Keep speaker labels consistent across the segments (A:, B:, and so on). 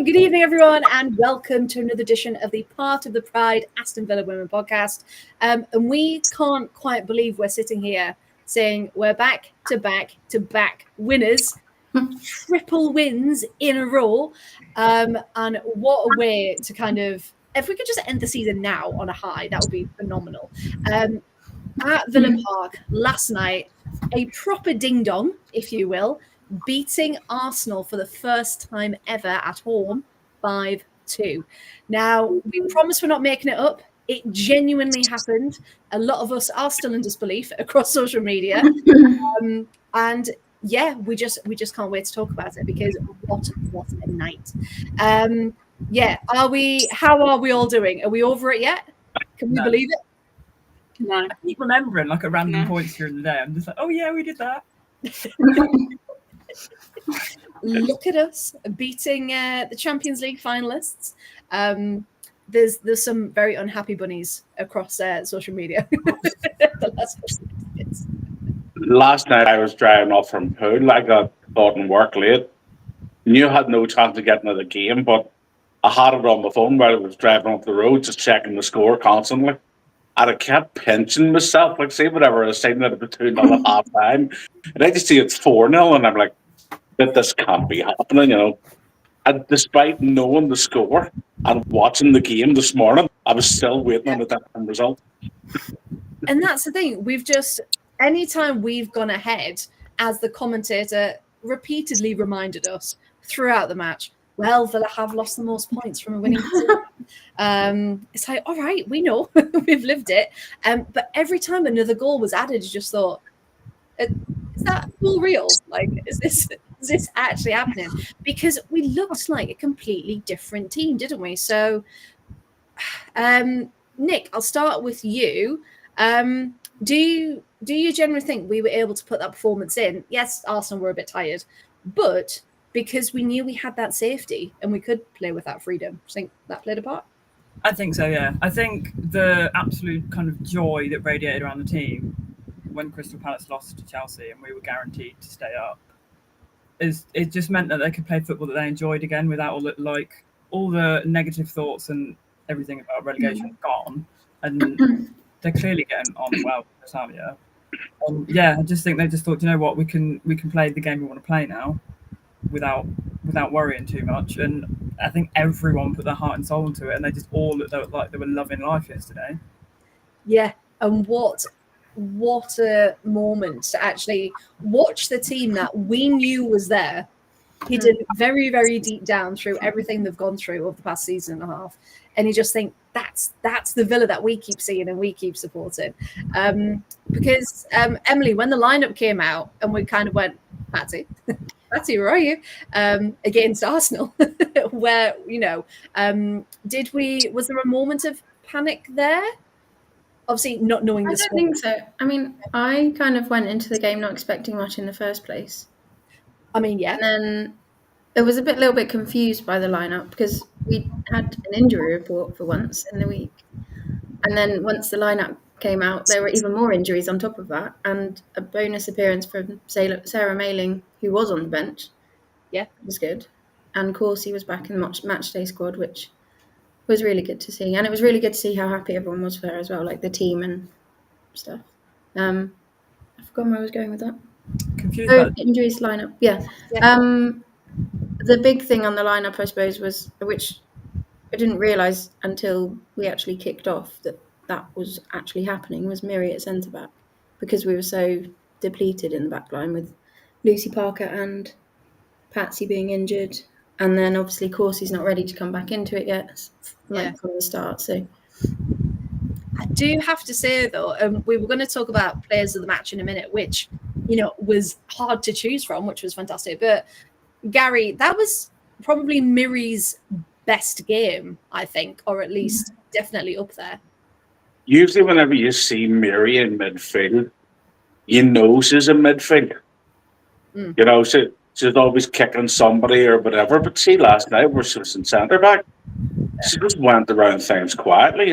A: Good evening, everyone, and welcome to another edition of the Part of the Pride Aston Villa Women podcast. And we can't quite believe we're sitting here saying we're back to back to back winners, triple wins in a row. And what a way to kind of, if we could just end the season now on a high, that would be phenomenal. At Villa Park last night, a proper ding-dong, if you will, beating Arsenal for the first time ever at home, 5-2. Now, we promise we're not making it up. It genuinely happened. A lot of us are still in disbelief across social media. And yeah, we just can't wait to talk about it because what a night. How are we all doing? Are we over it yet? Can we believe it?
B: No. I keep remembering like at random points during the day. I'm just like, oh yeah, we did that.
A: Look at us beating the Champions League finalists. There's some very unhappy bunnies across social media.
C: Last night I was driving off from Poole. I got caught in work late. Knew I had no chance of getting to the game, but I had it on my phone while I was driving up the road, just checking the score constantly. And I kept pinching myself, like, say whatever I was saying that it was 2-0 at half time. And I just see it's 4-0, and I'm like, this can't be happening, you know. And despite knowing the score and watching the game this morning, I was still waiting on a different result.
A: And that's the thing. Anytime we've gone ahead, as the commentator repeatedly reminded us throughout the match, well, Villa have lost the most points from a winning team. It's like, all right, we know, we've lived it. But every time another goal was added, you just thought, is that all real? Like, is this actually happening? Because we looked like a completely different team, didn't we? So, Nick, I'll start with you. Do you generally think we were able to put that performance in? Yes, Arsenal were a bit tired, but because we knew we had that safety and we could play with that freedom. Do you think that played a part?
B: I think so, yeah. I think the absolute kind of joy that radiated around the team when Crystal Palace lost to Chelsea and we were guaranteed to stay up, it just meant that they could play football that they enjoyed again without all the negative thoughts and everything about relegation gone. And they're clearly getting on well with Natalia. I just think they just thought, you know what, we can play the game we want to play now without worrying too much. And I think everyone put their heart and soul into it, and they just all looked like they were loving life yesterday.
A: Yeah, and what a moment to actually watch the team that we knew was there hidden very, very deep down through everything they've gone through over the past season and a half. And you just think that's the Villa that we keep seeing and we keep supporting. Because Emily, when the lineup came out and we kind of went, Patsy, where are you? Against Arsenal, where, was there a moment of panic there? Obviously not knowing the score.
D: I don't think so. I mean, I kind of went into the game not expecting much in the first place.
A: I mean, yeah.
D: And then it was a little bit confused by the lineup because we had an injury report for once in the week. And then once the lineup came out, there were even more injuries on top of that, and a bonus appearance from Sarah Mailing, who was on the bench.
A: Yeah,
D: was good. And Corsie was back in the Matchday squad, which was really good to see. And it was really good to see how happy everyone was for her as well, like the team and stuff. I forgot where I was going with that.
B: Confused.
D: Injuries lineup, yeah. The big thing on the lineup, I suppose, was, which I didn't realise until we actually kicked off that was actually happening, was Miri at centre back, because we were so depleted in the back line with Lucy Parker and Patsy being injured, and then obviously Corsie's not ready to come back into it yet, from the start. So
A: I do have to say though, we were going to talk about players of the match in a minute, which was hard to choose from, which was fantastic. But Gary, that was probably Miri's best game, I think, or at least definitely up there.
C: Usually whenever you see Miri in midfield, you know she's in midfield. She's always kicking somebody or whatever. But see, last night where she was in centre back, she just went around things quietly.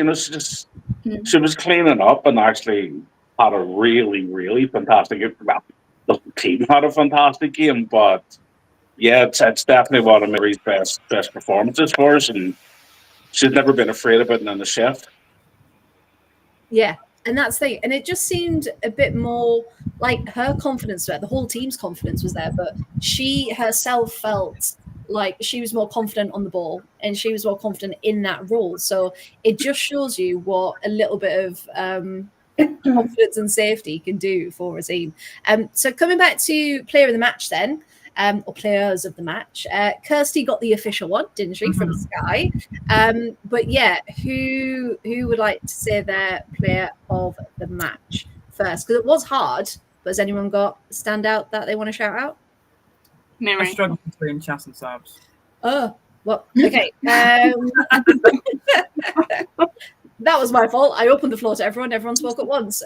C: She was cleaning up and actually had a really, really fantastic game. Well, the team had a fantastic game, but yeah, it's definitely one of Mary's best performances for us, and she's never been afraid of it in the shift.
A: Yeah, and that's the thing. And it just seemed a bit more like her confidence there. The whole team's confidence was there, but she herself felt like she was more confident on the ball and she was more confident in that role. So it just shows you what a little bit of confidence and safety can do for a team. So coming back to player of the match then, or players of the match, Kirsty got the official one, didn't she, from Sky? But yeah, who would like to say their player of the match first? Because it was hard, but has anyone got a standout that they want to shout out?
B: I
E: Miri.
B: struggle between Chas and Sabs.
A: Oh, well, okay. That was my fault. I opened the floor to everyone. Everyone spoke at once.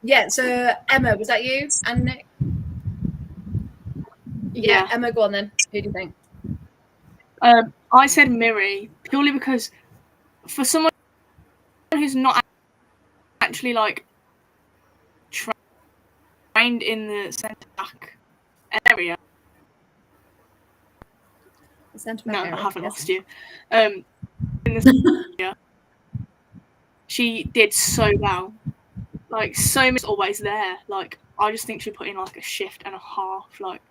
A: Yeah, so Emma, was that you and Nick? Yeah, Emma, go on then. Who do you think?
E: I said Miri purely because for someone who's not actually like trained in the centre back area.
A: The centre back
E: No,
A: area,
E: I haven't
A: yes.
E: lost you. In the area, she did so well. Like so much always there. Like I just think she put in like a shift and a half. Like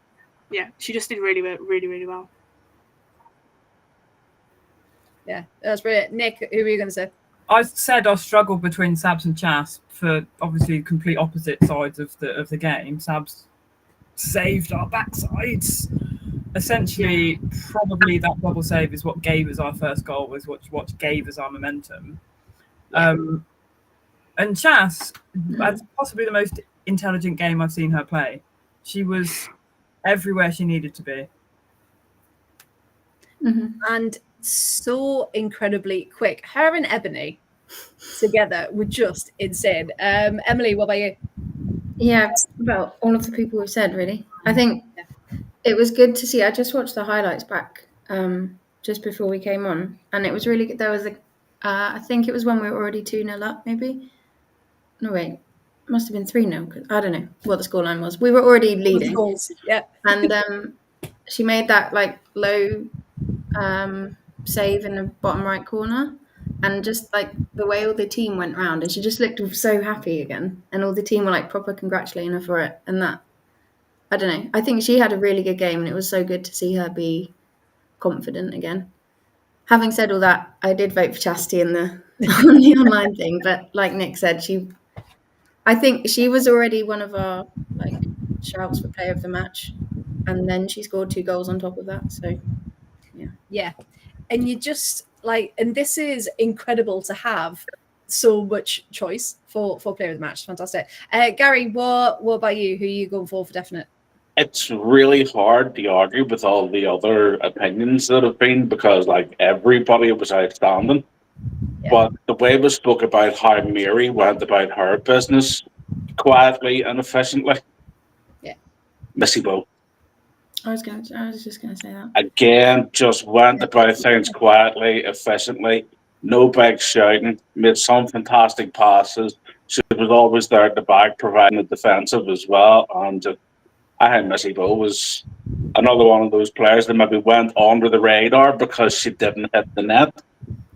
E: yeah, she just did really well.
A: Yeah, that's brilliant. Nick, who were you going to say?
B: I said I struggled between Sabs and Chas for obviously complete opposite sides of the game. Sabs saved our backsides. Essentially, probably that double save is what gave us our first goal, was what gave us our momentum. And Chas had possibly the most intelligent game I've seen her play. She was everywhere she needed to be.
A: And so incredibly quick. Her and Ebony together were just insane. Emily, what about you?
D: Yeah, well, all of the people we've said, really. I think it was good to see. I just watched the highlights back just before we came on, and it was really good. There was I think it was when we were already 2-0 up, maybe. No, wait. It must have been 3-0. I don't know what the scoreline was. We were already leading.
A: Goals. Yeah.
D: And she made that like low save in the bottom right corner. And just like the way all the team went round, and she just looked so happy again. And all the team were like proper congratulating her for it. And that, I don't know. I think she had a really good game, and it was so good to see her be confident again. Having said all that, I did vote for Chastity on the online thing. But like Nick said, I think she was already one of our like shouts for player of the match. And then she scored 2 goals on top of that. So, yeah.
A: Yeah. And you just like, and this is incredible to have so much choice for player of the match. Fantastic. Gary, what about you? Who are you going for definite?
C: It's really hard to argue with all the other opinions that have been, because like everybody was outstanding.
A: Yeah.
C: But the way we spoke about how Mary went about her business quietly and efficiently.
A: Yeah.
C: Missy Bo.
D: I was just gonna say that.
C: Again, just went about things quietly, efficiently, no big shouting, made some fantastic passes. She was always there at the back, providing the defensive as well. And I think Missy Bo was another one of those players that maybe went under the radar because she didn't hit the net.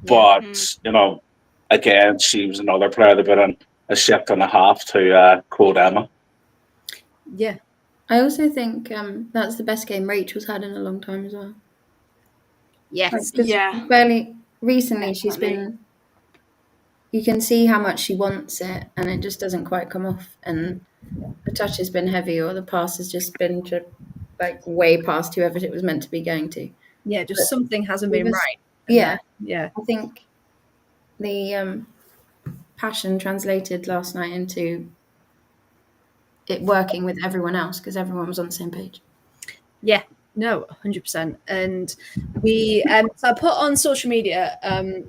C: But, you know, again, she was another player that put in a shift and a half, to quote Emma.
A: Yeah.
D: I also think that's the best game Rachel's had in a long time as well.
A: Yes.
D: Fairly recently, she's been. You can see how much she wants it, and it just doesn't quite come off. And the touch has been heavy, or the pass has just been to, like, way past whoever it was meant to be going to.
A: Yeah, just something hasn't been right.
D: Yeah.
A: Yeah.
D: I think the passion translated last night into it working with everyone else, because everyone was on the same page.
A: Yeah, no, 100%. And we, so I put on social media,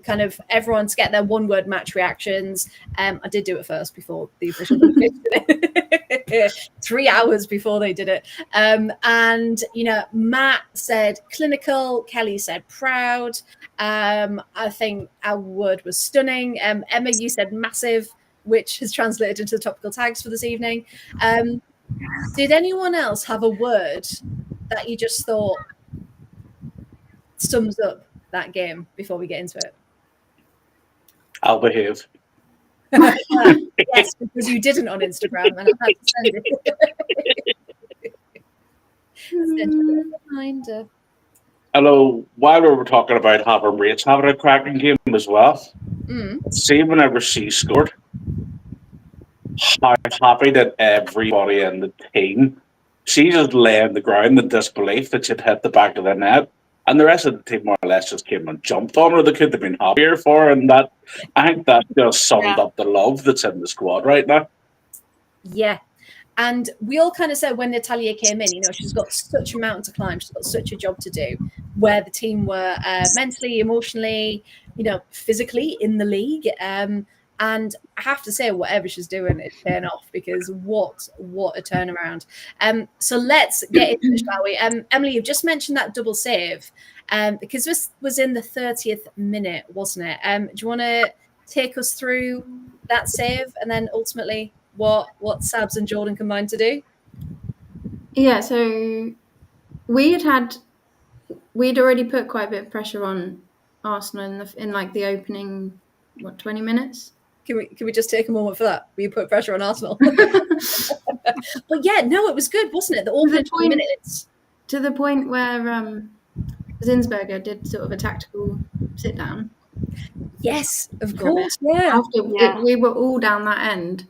A: kind of everyone to get their one-word match reactions. I did do it first before the official did it. 3 hours before they did it. And, you know, Matt said clinical, Kelly said proud. I think our word was stunning. Emma, you said massive, which has translated into the topical tags for this evening. Did anyone else have a word that you just thought sums up that game before we get into it?
C: I'll behave.
A: Yes, because you didn't on Instagram, and I had to send it. Send you a reminder.
C: Although, while we were talking about having rates having a cracking game as well,
A: Mm.
C: see whenever she scored, how happy that everybody in the team, she just lay on the ground in disbelief that she'd hit the back of the net. And the rest of the team more or less just came and jumped on her. They could have been happier for her. And that, I think that just summed up the love that's in the squad right now.
A: Yeah. And we all kind of said when Natalia came in, you know, she's got such a mountain to climb. She's got such a job to do, where the team were mentally, emotionally, you know, physically in the league. And I have to say, whatever she's doing, it's paying off, because what a turnaround. So let's get into it, shall we? Emily, you've just mentioned that double save, because this was in the 30th minute, wasn't it? Do you want to take us through that save, and then ultimately what Sabs and Jordan combined to do?
D: Yeah, so we'd already put quite a bit of pressure on Arsenal in like the opening 20 minutes.
A: Can we just take a moment for that? We put pressure on Arsenal. But yeah, no, it was good, wasn't it? The opening 20 minutes.
D: To the point where Zinsberger did sort of a tactical sit down.
A: Yes, of course. Yeah.
D: After we were all down that end,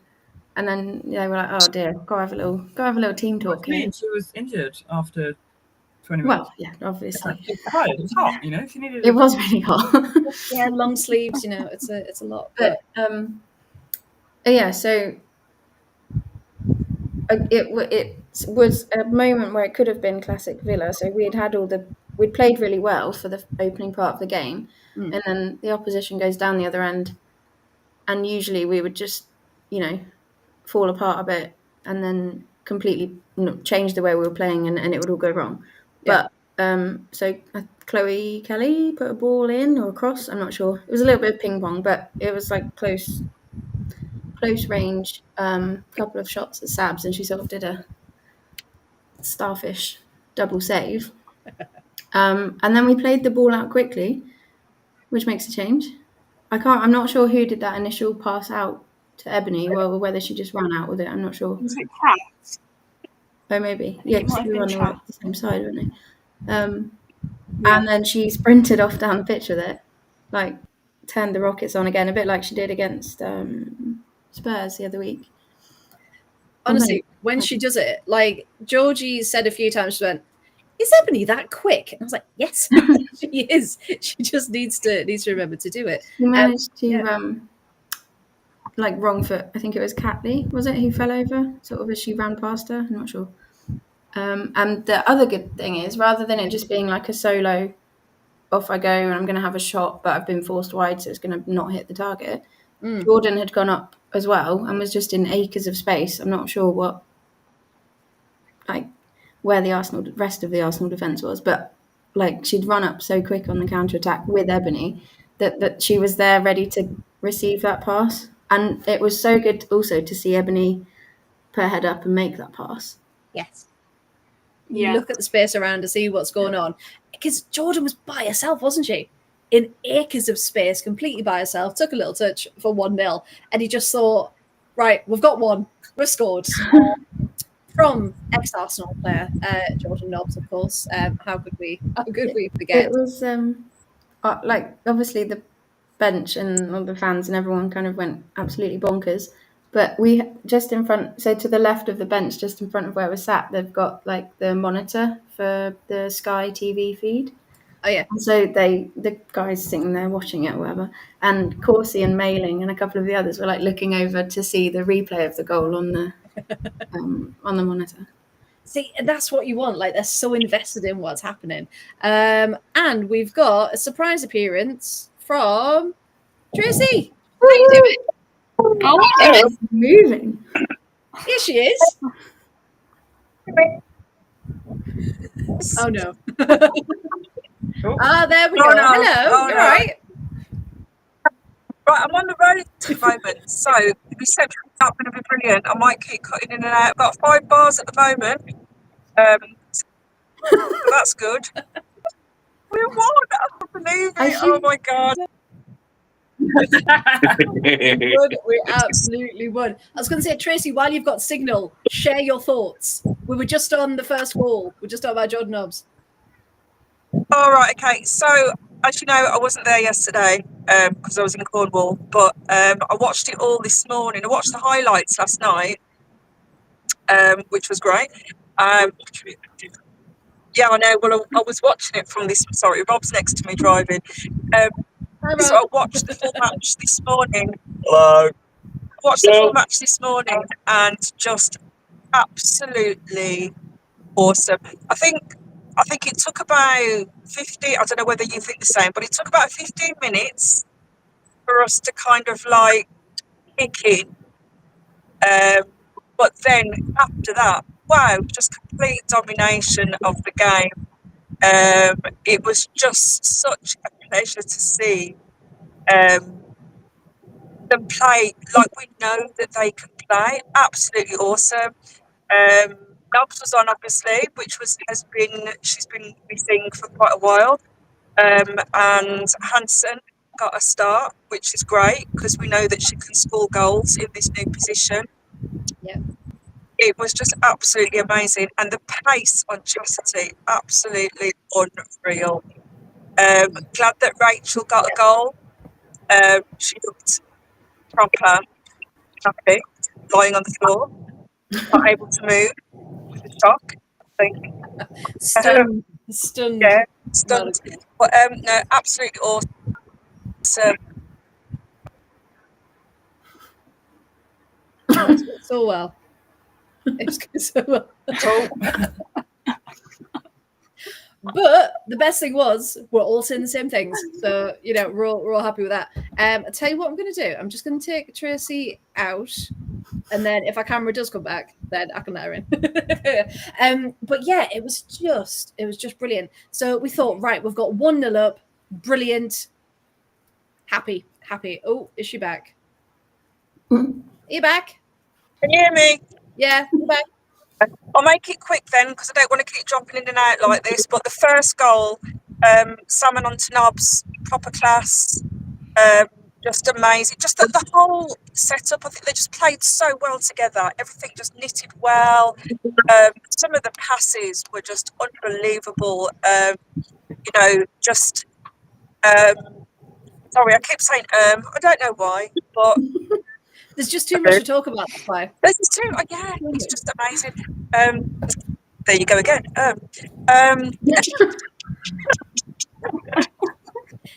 D: and then they were like, "Oh dear, go have a little team talk."
B: She was injured after 20 minutes.
D: Well, yeah, obviously.
B: It was hot, you know. She needed.
D: It was really hot.
A: Yeah, long sleeves. You know, it's a lot.
D: But yeah, so it was a moment where it could have been classic Villa. So we'd played really well for the opening part of the game, and then the opposition goes down the other end, and usually we would just, you know, fall apart a bit and then completely change the way we were playing, and it would all go wrong. Yeah. But so Chloe Kelly put a ball in or across, I'm not sure. It was a little bit of ping pong, but it was like close range, couple of shots at Sabs, and she sort of did a starfish double save. And then we played the ball out quickly, which makes a change. I'm not sure who did that initial pass out to Ebony, or whether she just ran out with it. I'm not sure.
E: Was it Cat?
D: Oh, maybe. Yeah, because we were on the same side, weren't they? And then she sprinted off down the pitch with it, like turned the rockets on again, a bit like she did against Spurs the other week.
A: Honestly, when she does it, like Georgie said a few times, she went, "Is Ebony that quick?" And I was like, "Yes, she is. She just needs to remember to do it."
D: She managed to like wrong foot. I think it was Catley, was it, who fell over sort of as she ran past her? I'm not sure. And the other good thing is, rather than it just being like a solo, off I go and I'm going to have a shot, but I've been forced wide, so it's going to not hit the target. Jordan had gone up as well and was just in acres of space. I'm not sure where the rest of the Arsenal defence was, but like she'd run up so quick on the counter attack with Ebony that she was there ready to receive that pass. And it was so good also to see Ebony put her head up and make that pass.
A: Yes. Yeah. Look at the space around to see what's going on. Because Jordan was by herself, wasn't she? In acres of space, completely by herself, took a little touch for 1-0. And he just thought, right, we've got one. We've scored. From ex-Arsenal player, Jordan Nobbs, of course. How could we forget?
D: It was like obviously the bench and all the fans and everyone kind of went absolutely bonkers. But we just in front, so to the left of the bench, just in front of where we're sat, they've got like the monitor for the Sky TV feed.
A: Oh yeah.
D: And so the guys sitting there watching it or whatever, and Corsi and Mailing and a couple of the others were like looking over to see the replay of the goal on the monitor.
A: See, that's what you want. Like they're so invested in what's happening. And we've got a surprise appearance from Tracy. How you doing?
E: Oh,
D: it's moving.
A: Here she is. Oh no. There we go.
B: No.
A: Hello.
B: Oh,
A: You're
B: no.
A: right.
F: Right, I'm on the road at the moment, so the reception's not going to be brilliant. I might keep cutting in and out. I've got 5 bars at the moment, so that's good. We won! I can't believe
D: I
F: it.
D: think-
F: Oh my god.
A: We would. We absolutely would. I was going to say, Tracy, while you've got signal, share your thoughts. We were just on the first wall. We're just talking about Jordan Nobbs.
F: All right, okay. So, as you know, I wasn't there yesterday because I was in Cornwall, but I watched it all this morning. I watched the highlights last night, which was great. Yeah, I know. Well, I was watching it from this. Sorry, Rob's next to me driving.
A: Hi,
F: So I
A: Rob.
F: watched the full match this morning. Hello. Watched the full match this morning and just absolutely awesome. I think it took about 50. I don't know whether you think the same, but it took about 15 minutes for us to kind of like kick in. But then after that, wow, just complete domination of the game. It was just such a pleasure to see them play like we know that they can play. Absolutely awesome. Nobs was on obviously, which she's been missing for quite a while. And Hansen got a start, which is great because we know that she can score goals in this new position.
A: Yeah.
F: It was just absolutely amazing, and the pace on Chastity, absolutely unreal. Glad that Rachel got a goal. She looked proper happy, lying on the floor, not able to move with the shock. I think.
A: Stunned.
F: Yeah, stunned. But no, absolutely awesome.
A: It's going so well. It's going so well. But the best thing was we're all saying the same things, so you know we're all happy with that. I'll tell you what I'm going to do. I'm just going to take Tracy out, and then if our camera does come back, then I can let her in. But yeah, it was just brilliant. So we thought, right, we've got 1-0 up, brilliant, happy. Oh, is she back? Are you back?
F: Can you hear me?
A: Yeah, you're back.
F: I'll make it quick then because I don't want to keep dropping in and out like this. But the first goal, Salmon onto Nobs, proper class, just amazing. Just the whole setup, I think they just played so well together. Everything just knitted well. Some of the passes were just unbelievable. You know, just sorry, I keep saying I don't know why, but
A: There's just too much to talk about. That's why.
F: this is too. Yeah, it's just amazing. There you go again.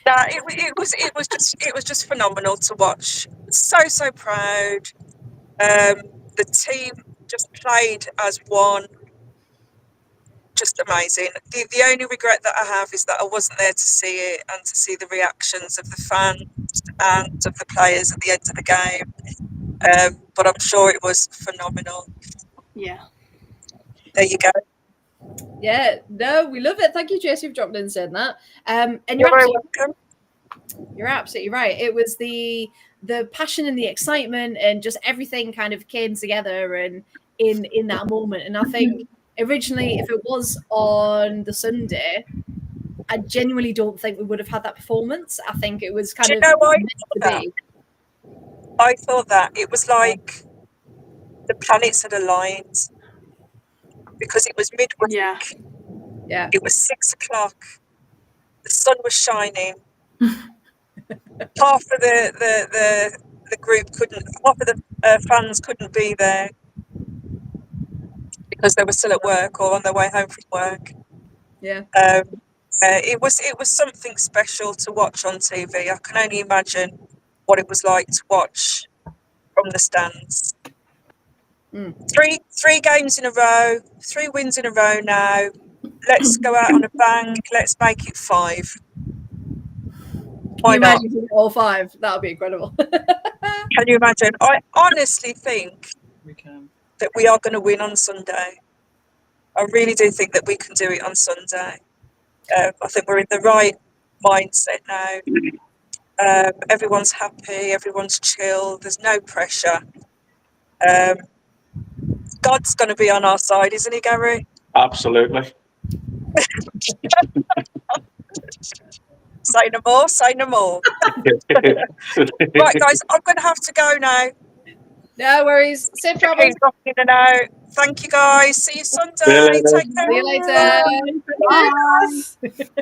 F: It was just phenomenal to watch. So proud. The team just played as one. Just amazing. The only regret that I have is that I wasn't there to see it and to see the reactions of the fans and of the players at the end of the game. But I'm sure it was phenomenal.
E: Yeah.
F: There you go.
A: Yeah, no, we love it. Thank you, Jesse, for dropping in and saying that. And
F: You're very welcome.
A: You're absolutely right. It was the passion and the excitement and just everything kind of came together and in that moment. And I think originally, if it was on the Sunday, I genuinely don't think we would have had that performance. I think it was kind
F: Do you
A: of
F: know why I thought that? It was like the planets had aligned because it was midweek.
E: Yeah.
A: Yeah.
F: It was 6 o'clock. The sun was shining. Half of the group couldn't. Half of the fans couldn't be there because they were still at work or on their way home from work.
A: Yeah.
F: It was something special to watch on TV. I can only imagine what it was like to watch from the stands. Three games in a row, 3 wins in a row now. Let's go out on a bang. Let's make it 5. Why not?
A: Can you imagine all 5? That would be incredible.
F: Can you imagine? I honestly think that we are going to win on Sunday. I really do think that we can do it on Sunday. I think we're in the right mindset now. Everyone's happy, everyone's chill, there's no pressure. God's going to be on our side, isn't he, Gary?
C: Absolutely.
F: Say no more, say no more. Right, guys, I'm going to have to go now.
A: No worries. Safe travels.
F: Keep dropping in and out. Thank you, guys. See you Sunday.
C: See you later.
F: Take care.
A: See you later.
E: Bye.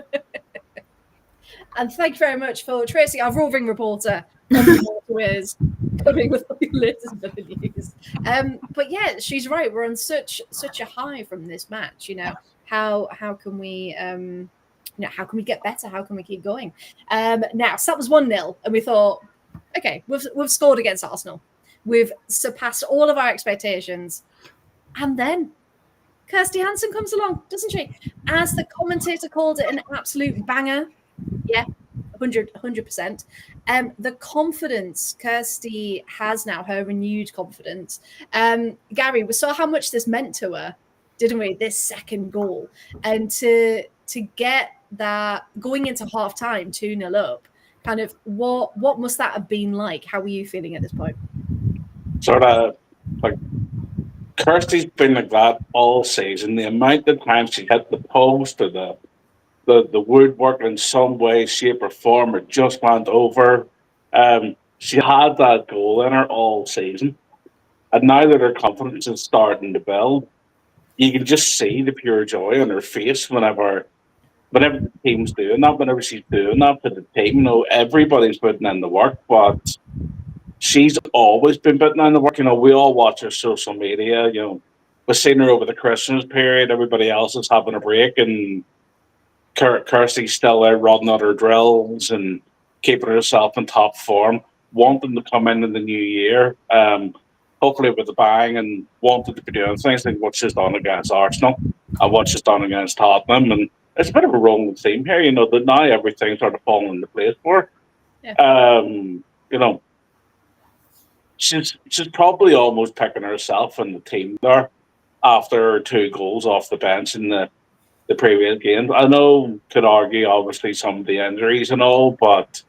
A: And thank you very much for Tracy, our roving reporter, on the waterways, coming with all the latest Villa news. But yeah, she's right. We're on such a high from this match. You know, how can we how can we get better? How can we keep going? Now, so that was 1-0, and we thought, okay, we've scored against Arsenal. We've surpassed all of our expectations. And then Kirsty Hansen comes along, doesn't she? As the commentator called it, an absolute banger. Yeah, 100%. The confidence Kirsty has now, her renewed confidence. Gary, we saw how much this meant to her, didn't we? This second goal. And to get that going into half time, 2-0 up, kind of what must that have been like? How were you feeling at this point?
C: Sort of like Kirsty's been like that all season. The amount of times she hit the post or the woodwork in some way, shape, or form, or just went over. She had that goal in her all season. And now that her confidence is starting to build, you can just see the pure joy on her face whenever the team's doing that, whenever she's doing that for the team. You know, everybody's putting in the work, but she's always been putting in the work. You know, we all watch her social media. You know, we've seen her over the Christmas period. Everybody else is having a break, and Kirsty's still there running at her drills and keeping herself in top form, wanting to come in the new year, hopefully with a bang, and wanting to be doing things like what she's done against Arsenal and what she's done against Tottenham. And it's a bit of a rolling theme here, you know, that now everything's sort of falling into place for her.
A: Yeah.
C: You know, she's probably almost picking herself in the team there after her 2 goals off the bench in the previous games. I know, could argue obviously some of the injuries and all, but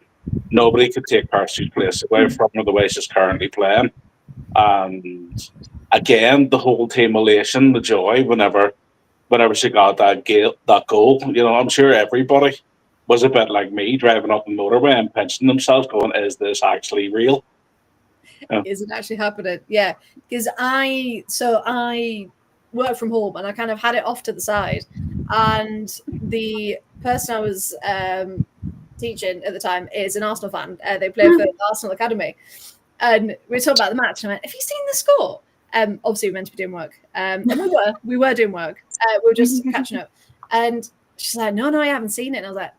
C: nobody could take Kirsty's place away from her the way she's currently playing. And again, the whole team elation, the joy whenever she got that goal. You know, I'm sure everybody was a bit like me, driving up the motorway and pinching themselves, going, "Is this actually real?
A: Is it actually happening?" Yeah, because I work from home and I kind of had it off to the side, and the person I was teaching at the time is an Arsenal fan. They play for the Arsenal Academy, and we were talking about the match, and I went, "Have you seen the score?" Obviously we were meant to be doing work, and we were doing work. We were just catching up, and she's like, no, I haven't seen it. And I was like,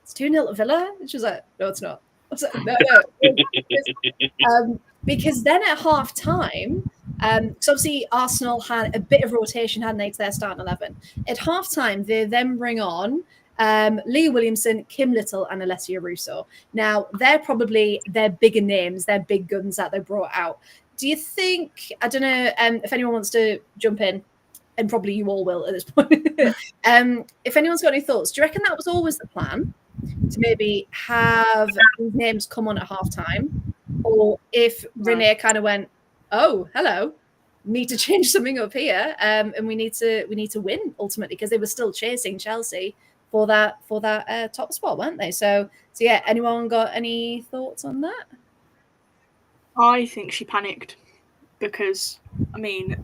A: it's 2-0 to Villa. And she was like, no, it's not. I was like, no. Because then at half time, so obviously Arsenal had a bit of rotation, hadn't they, to their starting 11. At half time, they then bring on Leah Williamson, Kim Little, and Alessia Russo. Now, they're probably their bigger names, their big guns that they brought out. Do you think, I don't know if anyone wants to jump in, and probably you all will at this point. If anyone's got any thoughts, do you reckon that was always the plan, to maybe have these names come on at half time? Or if Renee kind of went, oh, hello, need to change something up here, and we need to win ultimately, because they were still chasing Chelsea for that top spot, weren't they? So yeah, anyone got any thoughts on that?
E: I think she panicked because, I mean,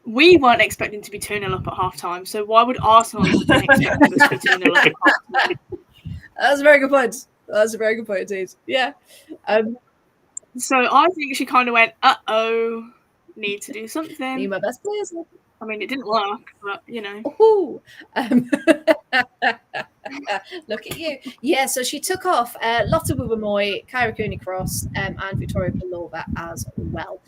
E: we weren't expecting to be 2-0 up at half time, so why would Arsenal have been expecting us to be 2-0 up at half time?
A: That's a very good point. That's a very good point indeed. Yeah.
E: So I think she kind of went, uh-oh, need to do something.
A: Need my best players.
E: I mean, it didn't work, but, you know.
A: Ooh. Look at you. Yeah, so she took off Lotte Wubben-Moy, Kyra Cooney-Cross, and Victoria Belova as well.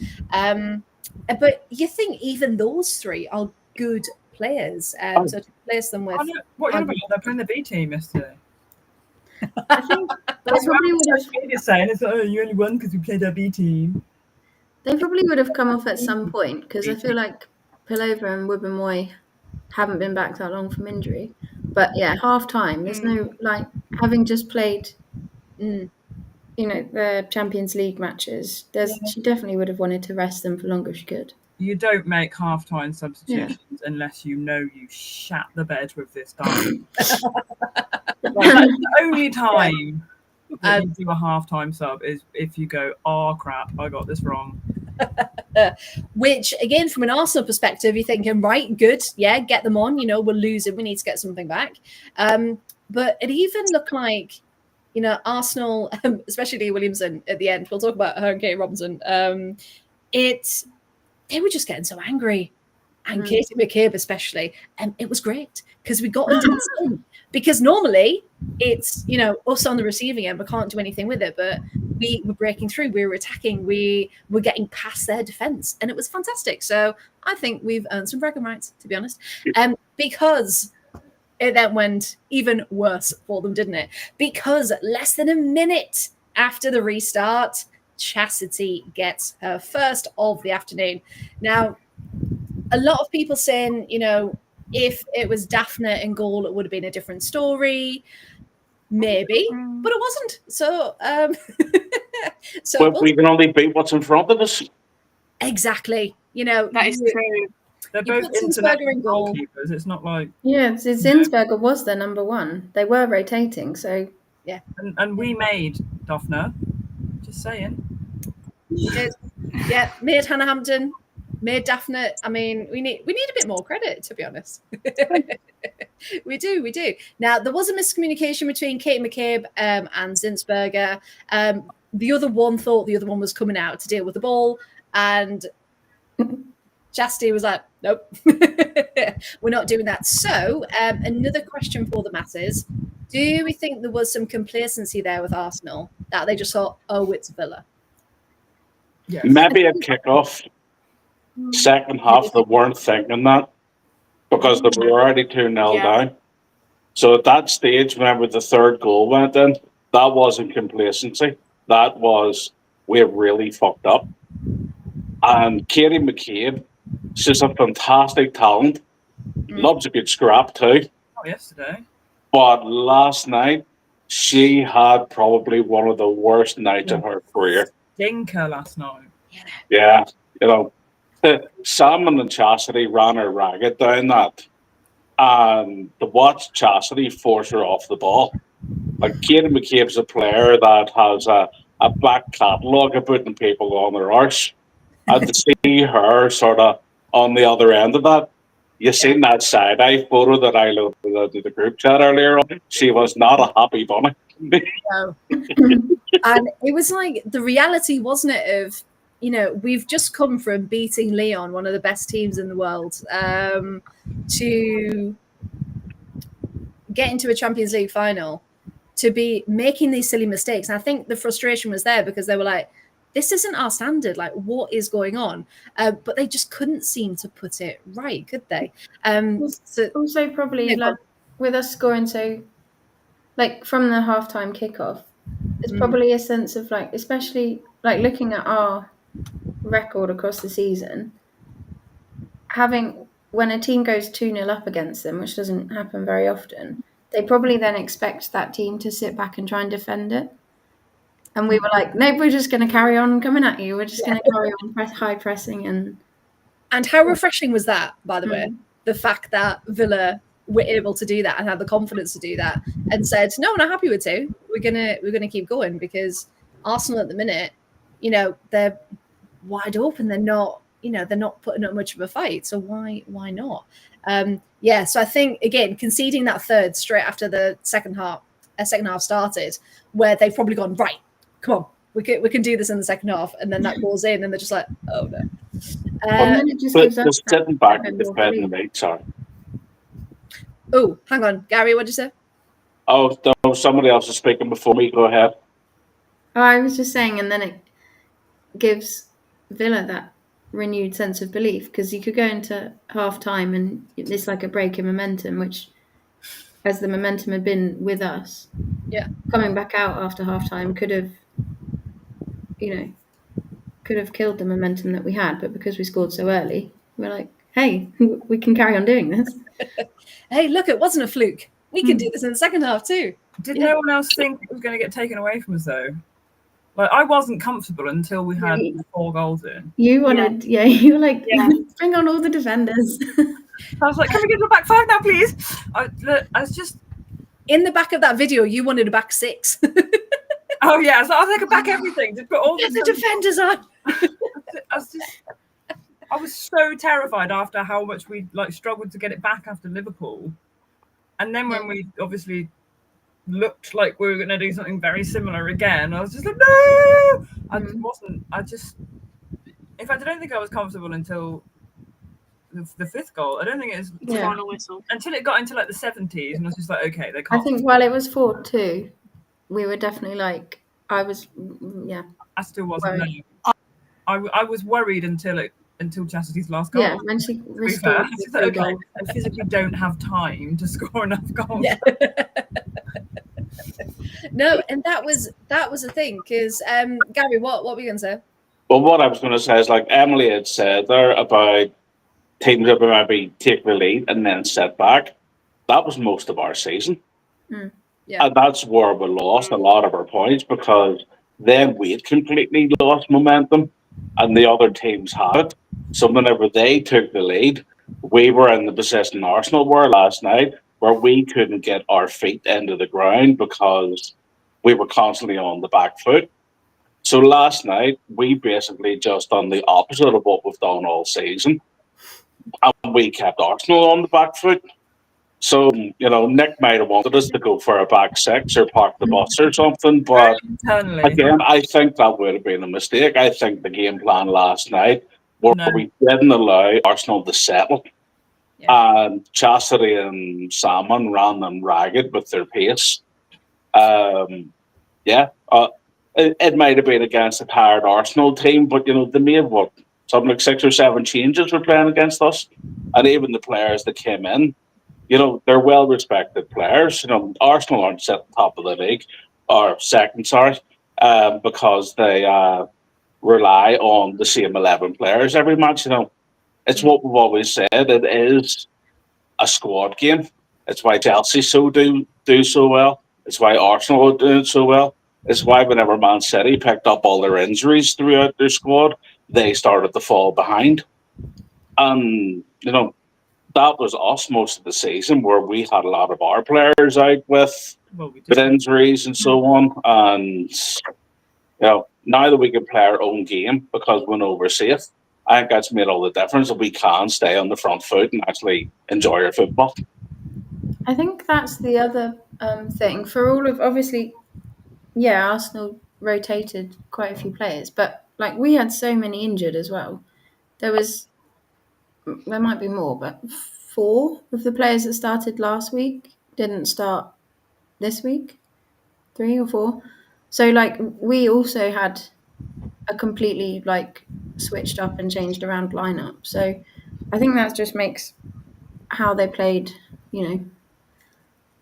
A: But you think even those 3 are good players. So to place them with...
B: What are you about? They're playing the B team yesterday.
D: I think they probably would have.
B: Media saying it's you only won because we played our B team.
D: They probably would have come off at some point, because I feel like Belova and Wubben-Moy haven't been back that long from injury. But yeah, half time. There's no, like, having just played the Champions League matches, she definitely would have wanted to rest them for longer if she could.
B: You don't make half-time substitutions unless you know you shat the bed with this guy. That's the only time that you do a half-time sub is if you go, oh crap, I got this wrong.
A: Which, again, from an Arsenal perspective, you're thinking, right, good, yeah, get them on. We're losing, we need to get something back. But it even looked like, Arsenal, especially Lee Williamson at the end. We'll talk about her and Kate Robinson. They were just getting so angry, and Katie McCabe especially, and it was great because we got into this thing. Because normally it's us on the receiving end, we can't do anything with it, but we were breaking through, we were attacking, we were getting past their defense, and it was fantastic. So I think we've earned some bragging rights, to be honest, because it then went even worse for them, didn't it? Because less than a minute after the restart, Chastity gets her first of the afternoon. Now, a lot of people saying, if it was Daphne in goal, it would have been a different story. Maybe, but it wasn't. So,
C: but we can only beat what's in front of us.
A: Exactly.
E: That is true.
B: They're both international goalkeepers. It's not like
D: Zinsberger was their number one. They were rotating, so
A: yeah.
B: And we made Daphne. Just saying.
A: We did. Yeah, made Hannah Hampton, made Daphne. I mean, we need a bit more credit, to be honest. We do. Now, there was a miscommunication between Kate McCabe and Zinsberger. The other one thought the other one was coming out to deal with the ball, and Chastity was like, nope, we're not doing that. So, another question for the masses. Do we think there was some complacency there with Arsenal, that they just thought, oh, it's Villa?
C: Yes. Maybe a kickoff. Second half, they weren't thinking that because they were already 2-0 down. So at that stage, whenever the third goal went in, that wasn't complacency. That was, we really fucked up. And Katie McCabe, she's a fantastic talent. Loves a good scrap too.
B: Oh, yesterday.
C: But last night, she had probably one of the worst nights of her career.
B: Stinker last night.
C: Yeah, Salmon and Chastity ran her ragged down that. And to watch Chastity force her off the ball. Like, Katie McCabe's a player that has a back catalogue of putting people on their arse. And to see her sort of on the other end of that, you seen that side-eye photo that I loaded to the group chat earlier on. She was not a happy bunny.
A: No. And it was like the reality, wasn't it, of, we've just come from beating Lyon, one of the best teams in the world, to get into a Champions League final, to be making these silly mistakes. And I think the frustration was there because they were like, this isn't our standard. Like, what is going on? But they just couldn't seem to put it right, could they?
D: So also probably like with us scoring so, like from the halftime kickoff, there's probably a sense of like, especially like looking at our record across the season, having when a team goes 2-0 up against them, which doesn't happen very often, they probably then expect that team to sit back and try and defend it. And we were like, nope, we're just going to carry on coming at you. We're just going to carry on high pressing.
A: And how refreshing was that, by the way? The fact that Villa were able to do that and had the confidence to do that and said, no, we're not happy with 2. We're gonna keep going, because Arsenal at the minute, they're wide open. They're not putting up much of a fight. So why not? So I think, again, conceding that third straight after the second half started, where they've probably gone, right, come on, we can do this in the second half, and then that goes in, and they're just like, oh no.
D: And then it just gives us
C: sitting back and defending the right side.
A: Oh, hang on, Gary, what did you say?
C: Oh, no, somebody else is speaking before me. Go ahead.
D: Oh, I was just saying, and then it gives Villa that renewed sense of belief, because you could go into half time and it's like a break in momentum, which, as the momentum had been with us, coming back out after half time could have killed the momentum that we had. But because we scored so early, we're like, hey, we can carry on doing this.
A: Hey, look, it wasn't a fluke. We can do this in the second half too.
B: Did no one else think it was going to get taken away from us, though? Like, I wasn't comfortable until we had 4 goals in.
D: You wanted, you were like,
E: Yeah.
D: bring on all the defenders.
B: I was like, can we get to the back 5 now, please? I was just...
A: In the back of that video, you wanted a back 6.
B: Oh, yeah. So I was like, back everything. Just put all
A: Get the defenders on.
B: I was so terrified after how much we like struggled to get it back after Liverpool. And then when we obviously looked like we were going to do something very similar again, I was just like, no! I don't think I was comfortable until the 5th goal. I don't think it was
E: The final whistle.
B: until it got into like the 70s, and I was just like, okay, they
D: I
B: can't.
D: think while it was 4-2, we were definitely like, I still
B: wasn't
D: worried.
B: I was worried until Chastity's last goal.
D: Yeah, when she restored
B: the like, okay, I physically don't have time to score enough goals.
A: Yeah. No, and that was the thing, because Gary, what were you going to say?
C: Well, what I was going to say is, like Emily had said there about teams that maybe take the lead and then set back. That was most of our season.
A: Yeah.
C: And that's where we lost a lot of our points, because then we had completely lost momentum and the other teams had it. So whenever they took the lead, we were in the position Arsenal were last night, where we couldn't get our feet into the ground because we were constantly on the back foot. So last night, we basically just done the opposite of what we've done all season. And we kept Arsenal on the back foot. So, Nick might have wanted us to go for a back 6 or park the bus or something. But again, I think that would have been a mistake. I think the game plan last night, where we didn't allow Arsenal to settle. Yeah. And Chastity and Salmon ran them ragged with their pace. It might have been against a tired Arsenal team, but they made something like 6 or 7 changes were playing against us, and even the players that came in, they're well respected players. Arsenal aren't set top of the league or second, because they rely on the same 11 players every match. It's what we've always said. It is a squad game. It's why Chelsea do so well. It's why Arsenal are doing so well. It's why whenever Man City picked up all their injuries throughout their squad, they started to fall behind. And, that was us most of the season, where we had a lot of our players out with injuries and so on. And, now that we can play our own game because we know we're safe, I think that's made all the difference, that we can stay on the front foot and actually enjoy our football.
D: I think that's the other thing. For all of, obviously, Arsenal rotated quite a few players, but like we had so many injured as well. There might be more, but 4 of the players that started last week didn't start this week. 3 or 4. So like we also had a completely like switched up and changed around lineup. So I think that just makes how they played,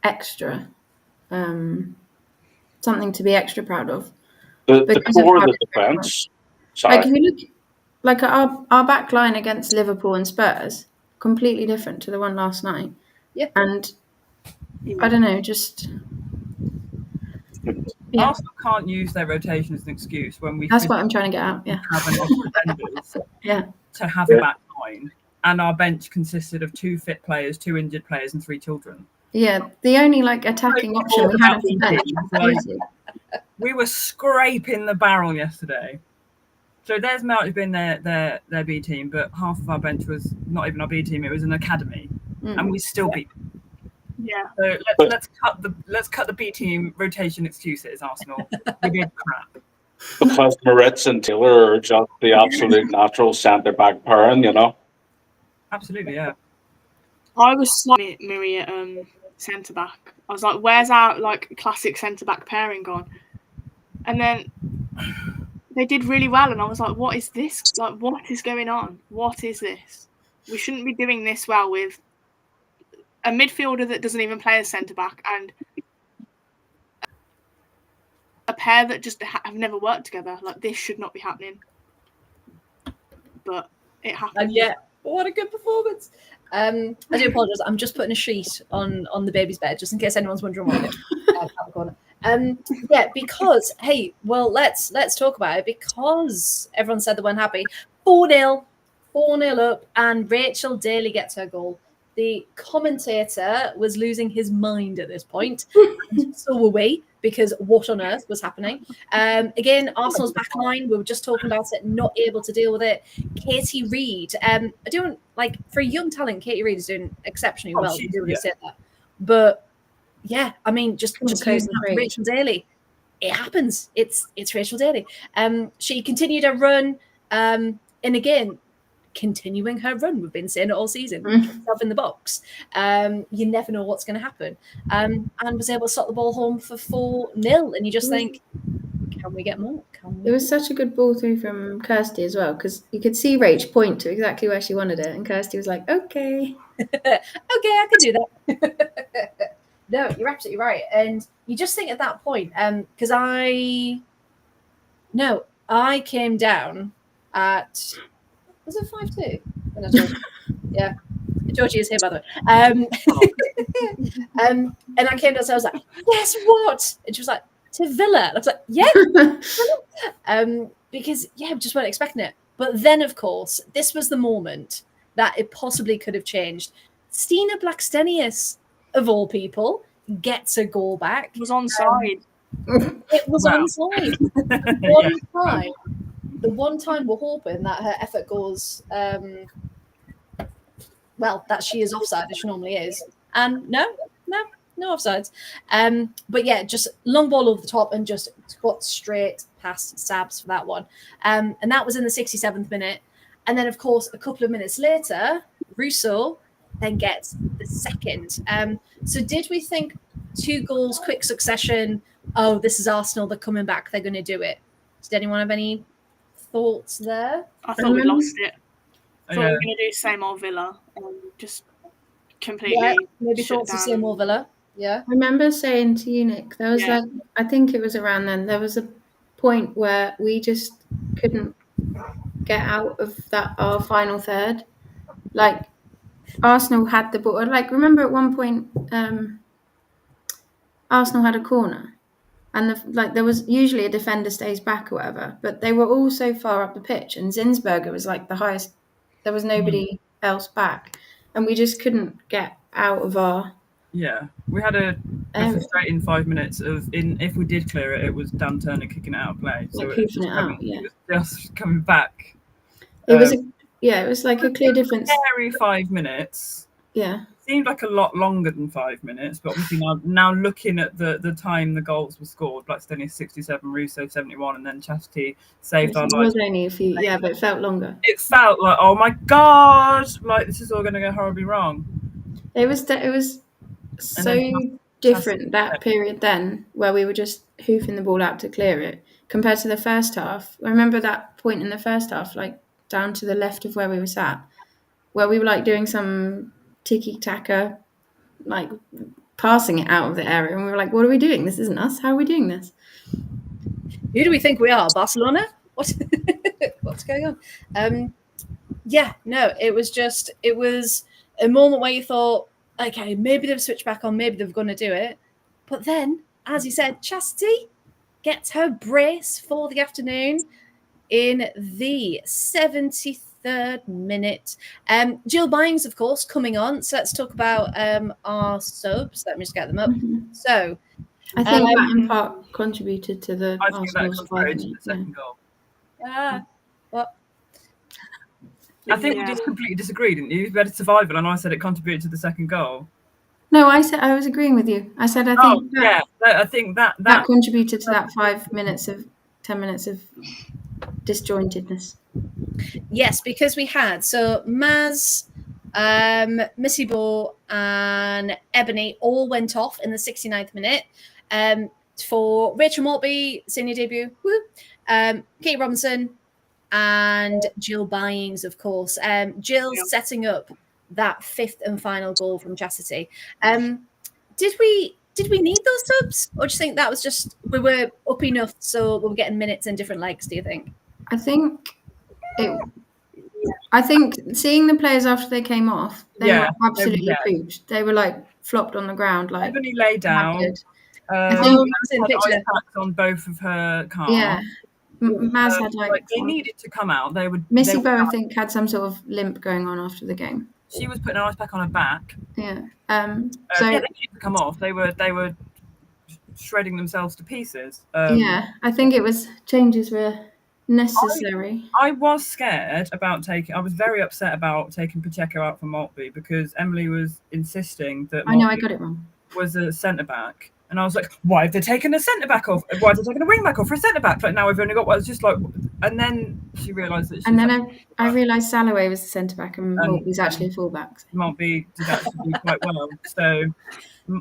D: extra. Something to be extra proud of.
C: The core of the defence.
D: Like if you look, like our back line against Liverpool and Spurs, completely different to the one last night.
A: Yeah.
D: And I don't know, just
B: Arsenal can't use their rotation as an excuse when we.
D: That's what I'm trying to get at. Yeah.
B: Have enough defenders. To have a back line, and our bench consisted of 2 fit players, 2 injured players, and 3 children.
D: Yeah, the only attacking option we had on the bench.
B: We were scraping the barrel yesterday. So theirs might have been their B team, but half of our bench was not even our B team; it was an academy, and we still beat them.
E: Yeah.
B: So let's cut the B team rotation excuses, Arsenal. We did crap.
C: Because Moritz and Taylor are just the absolute natural centre back pairing,
B: Absolutely, yeah.
E: I was slightly Maria centre back. I was like, where's our classic centre back pairing gone? And then they did really well, and I was like, what is this? Like, what is going on? What is this? We shouldn't be doing this well with a midfielder that doesn't even play as centre back and a pair that just have never worked together. Like, this should not be happening. But it happened.
A: And yeah, what a good performance. I do apologise. I'm just putting a sheet on the baby's bed, just in case anyone's wondering what it is. Yeah, because hey, well, let's talk about it because everyone said they weren't happy. 4-0, 4-0 up, and Rachel Daly gets her goal. The commentator was losing his mind at this point. So were we, because what on earth was happening? Again, Arsenal's back line, we were just talking about it, not able to deal with it. Katie Reid, I don't like for a young talent, Katie Reid is doing exceptionally well.
B: she's-
A: We already
B: yeah.
A: said that. But yeah, I mean, just
D: Couldn't
A: using
D: cope
A: that
D: with
A: Rachel Daly. It happens. It's Rachel Daly. She continued her run, and again, continuing her run. We've been saying it all season. Put yourself in the box. You never know what's going to happen. And was able to slot the ball home for 4-0. And you just think, can we get more? Can we?
D: It was such a good ball through from Kirsty as well, because you could see Rach point to exactly where she wanted it, and Kirsty was like, "Okay."
A: Okay, I can do that. No, you're absolutely right. And you just think at that point, because I came down at, was it 5-2? When I told you? Yeah. Georgie is here, by the way. And I came down, so I was like, "Guess what?" And she was like, "To Villa." And I was like, "Yeah." Because I just weren't expecting it. But then, of course, this was the moment that it possibly could have changed. Stina Blackstenius, of all people, gets a goal back.
E: It was onside.
A: It was
B: Wow.
A: onside. The one time we're hoping that her effort goes, that she is offside, as she normally is. And no offsides. But yeah, just long ball over the top and just got straight past Sabs for that one. And that was in the 67th minute. And then, of course, a couple of minutes later, Russo then gets the second. So did we think 2 goals, quick succession? Oh, this is Arsenal. They're coming back. They're going to do it. Did anyone have any thoughts there?
E: I thought we lost it. I thought we
B: Yeah.
E: were going to do same old Villa and just completely.
A: Yeah, maybe
E: shut
A: thoughts of
E: down.
A: same old Villa. Yeah.
D: I remember saying to you, Nick, there was
E: Yeah.
D: I think it was around then, there was a point where we just couldn't get out of our final third. Like, Arsenal had the ball. Like, remember at one point, Arsenal had a corner, and there was usually a defender stays back or whatever, but they were all so far up the pitch, and Zinsberger was like the highest. There was nobody else back, and we just couldn't get out of our.
B: Yeah, we had a frustrating 5 minutes if we did clear it, it was Dan Turner kicking it out of play. So
D: Like,
B: it was,
D: hoofing it out, yeah.
B: it was just coming back.
D: It was it was like a clear difference.
B: Scary 5 minutes.
D: Yeah.
B: Seemed like a lot longer than 5 minutes, but obviously now looking at the time the goals were scored, Blackstone 67, Russo 71, and then Chastity saved our
D: It
B: lives.
D: was only a few, but it felt longer.
B: It felt like, oh my god, like this is all going to go horribly wrong.
D: It was so different that period then, where we were just hoofing the ball out to clear it, compared to the first half. I remember that point in the first half, like down to the left of where we were sat, where we were like doing some tiki-taka, like passing it out of the area, and we were like, "What are we doing? This isn't us. How are we doing this?"
A: Who do we think we are? Barcelona? What's going on? It was a moment where you thought, okay, maybe they've switched back on, maybe they're going to do it. But then, as you said, Chastity gets her brace for the afternoon in the 73rd minute. Jill Bynes, of course, coming on. So let's talk about our subs. Let me just get them up. So
D: I think that in part contributed to the
B: I think that
D: Arsenal
B: contributed to
D: surviving.
B: the second goal.
A: what?
B: I think we just completely disagreed, didn't you? Better survival, and I said it contributed to the second goal.
D: No, I said I was agreeing with you. I said I think
B: I think that
D: contributed to that 10 minutes of disjointedness.
A: Yes, because we had Maz, Missy Bo, and Ebony all went off in the 69th minute. For Rachel Mortby, senior debut, Kate Robinson, and Jill Byings, of course. Jill's setting up that 5th and final goal from Chastity. Did we need those subs, or do you think that was just we were up enough so we were getting minutes in different legs? Do you think?
D: I think seeing the players after they came off, they were absolutely pooped. They were like flopped on the ground, like
B: Ebony lay down.
D: I think
A: Maz in
B: had
A: picture.
B: ice packs on both of her cars.
D: yeah, Maz had like
B: they needed to come out. They would.
D: Missy
B: they would
D: Bow, I
B: have-
D: think, had some sort of limp going on after the game.
B: She was putting an ice pack on her back.
D: Yeah.
B: So yeah, they needed to come off. They were shredding themselves to pieces.
D: Yeah, I think it was changes were necessary.
B: I was scared about taking. I was very upset about taking Pacheco out for Maltby because Emily was insisting that
D: I know I
B: Maltby
D: got it wrong.
B: was a centre back, and I was like, "Why have they taken a centre back off? Why have they taken a wing back off for a centre back? Like now we've only got one." It's just like, and then she realised that.
D: And then I realised Salloway was the centre back and Maltby's actually a fullback.
B: Maltby did actually do quite well. So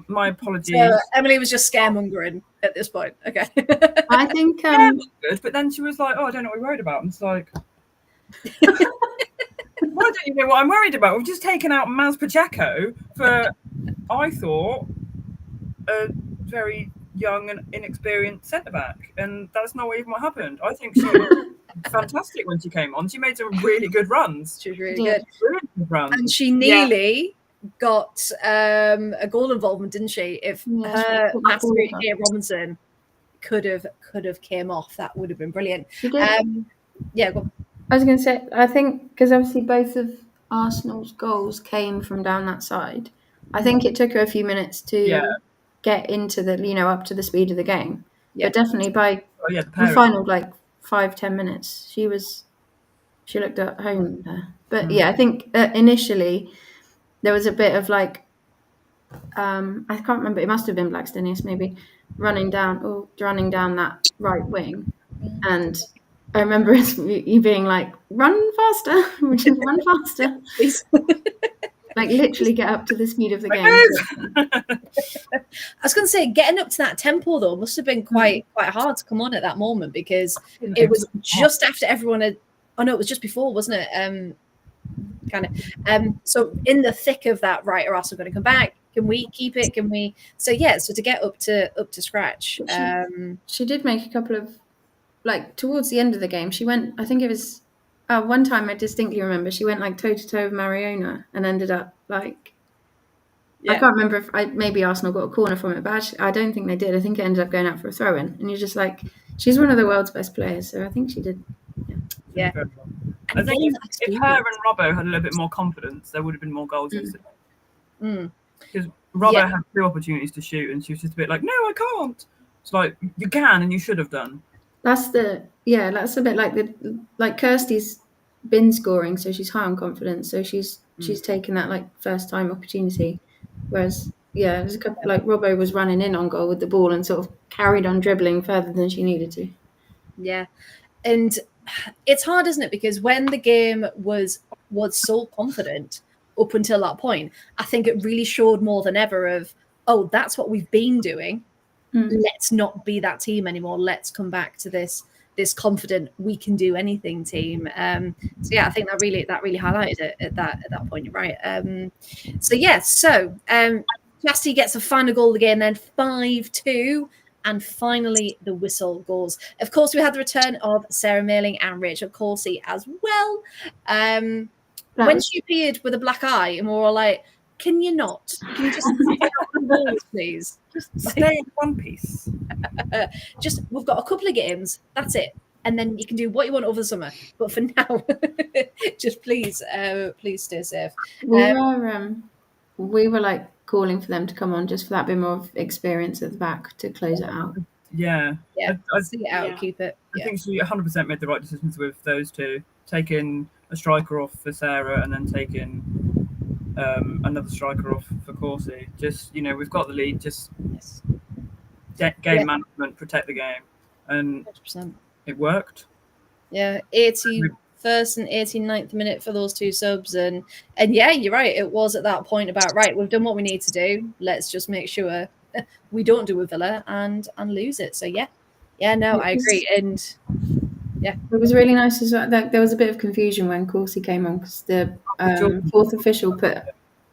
B: my apologies.
A: So Emily was just scaremongering at this point. Okay.
D: I think
B: Yeah, it was good, but then she was like, "Oh, I don't know what you're worried about." And it's like, why don't you know what I'm worried about? We've just taken out Maz Pacheco for, I thought, a very young and inexperienced centre back, and that's not even what happened. I think she was fantastic when she came on. She made some really good runs.
A: She was really
D: Yeah.
A: good.
B: Really good runs.
A: And she nearly got a goal involvement, didn't she? If
D: Yeah,
A: her
D: she put the ball
A: mastery
D: up.
A: here Robinson could have came off, that would have been brilliant.
D: she did.
A: Yeah, go on.
D: I was going to say, I think, because obviously both of Arsenal's goals came from down that side, I think it took her a few minutes to get into the, up to the speed of the game.
A: Yeah.
D: But definitely by
B: the
D: the final, 5-10 minutes, she looked at home there. But yeah, I think initially there was a bit of I can't remember, it must have been Blackstonius maybe, running down that right wing. And I remember you being like, run faster, run faster.
A: Please.
D: Like literally get up to the speed of the game.
A: I was going to say, getting up to that tempo though must have been quite hard to come on at that moment, because it was just after everyone had. Oh no, it was just before, wasn't it? So in the thick of that, right? Are Arsenal going to come back? Can we keep it? Can we? So to get up to scratch.
D: She did make a couple of towards the end of the game. She went. I think it was. One time I distinctly remember she went toe to toe with Mariona and ended up I can't remember if maybe Arsenal got a corner from it, but actually, I don't think they did. I think it ended up going out for a throw in, and you're just like, she's one of the world's best players, so I think she did.
A: Yeah.
B: I think if her and Robbo had a little bit more confidence, there would have been more goals yesterday. Because Robbo had 2 opportunities to shoot, and she was just a bit like, "No, I can't." It's like, you can, and you should have done. That's
D: a bit like Kirsty's been scoring, so she's high on confidence, so she's taken that first time opportunity, whereas there's a couple Robbo was running in on goal with the ball and sort of carried on dribbling further than she needed to.
A: Yeah, and it's hard, isn't it? Because when the game was so confident up until that point, I think it really showed more than ever of, oh, that's what we've been doing. Let's not be that team anymore. Let's come back to this confident, we can do anything team. I think that really highlighted it at that point. You're right. Chastity gets a final goal again, then 5-2. And finally, the whistle goes. Of course, we had the return of Sarah Meerling and Rachel Corsie as well. When she appeared with a black eye, and we were all like, can you not? Can you just stay out the balls, please?
B: Just stay in one piece.
A: We've got a couple of games. That's it. And then you can do what you want over the summer. But for now, just please stay safe.
D: We were calling for them to come on just for that bit more of experience at the back to close it out.
A: Yeah. See it out, keep it.
B: I think she 100% made the right decisions with those two, taking a striker off for Sarah and then taking another striker off for Corsie. Just, we've got the lead, just game management, protect the game. And
A: 100%.
B: It worked.
A: Yeah, 81st and 89th minute for those 2 subs. And yeah, you're right. It was at that point about, right, we've done what we need to do. Let's just make sure we don't do with Villa and lose it. So I agree. And it
D: was really nice as well. There was a bit of confusion when Corsie came on because the 4th official put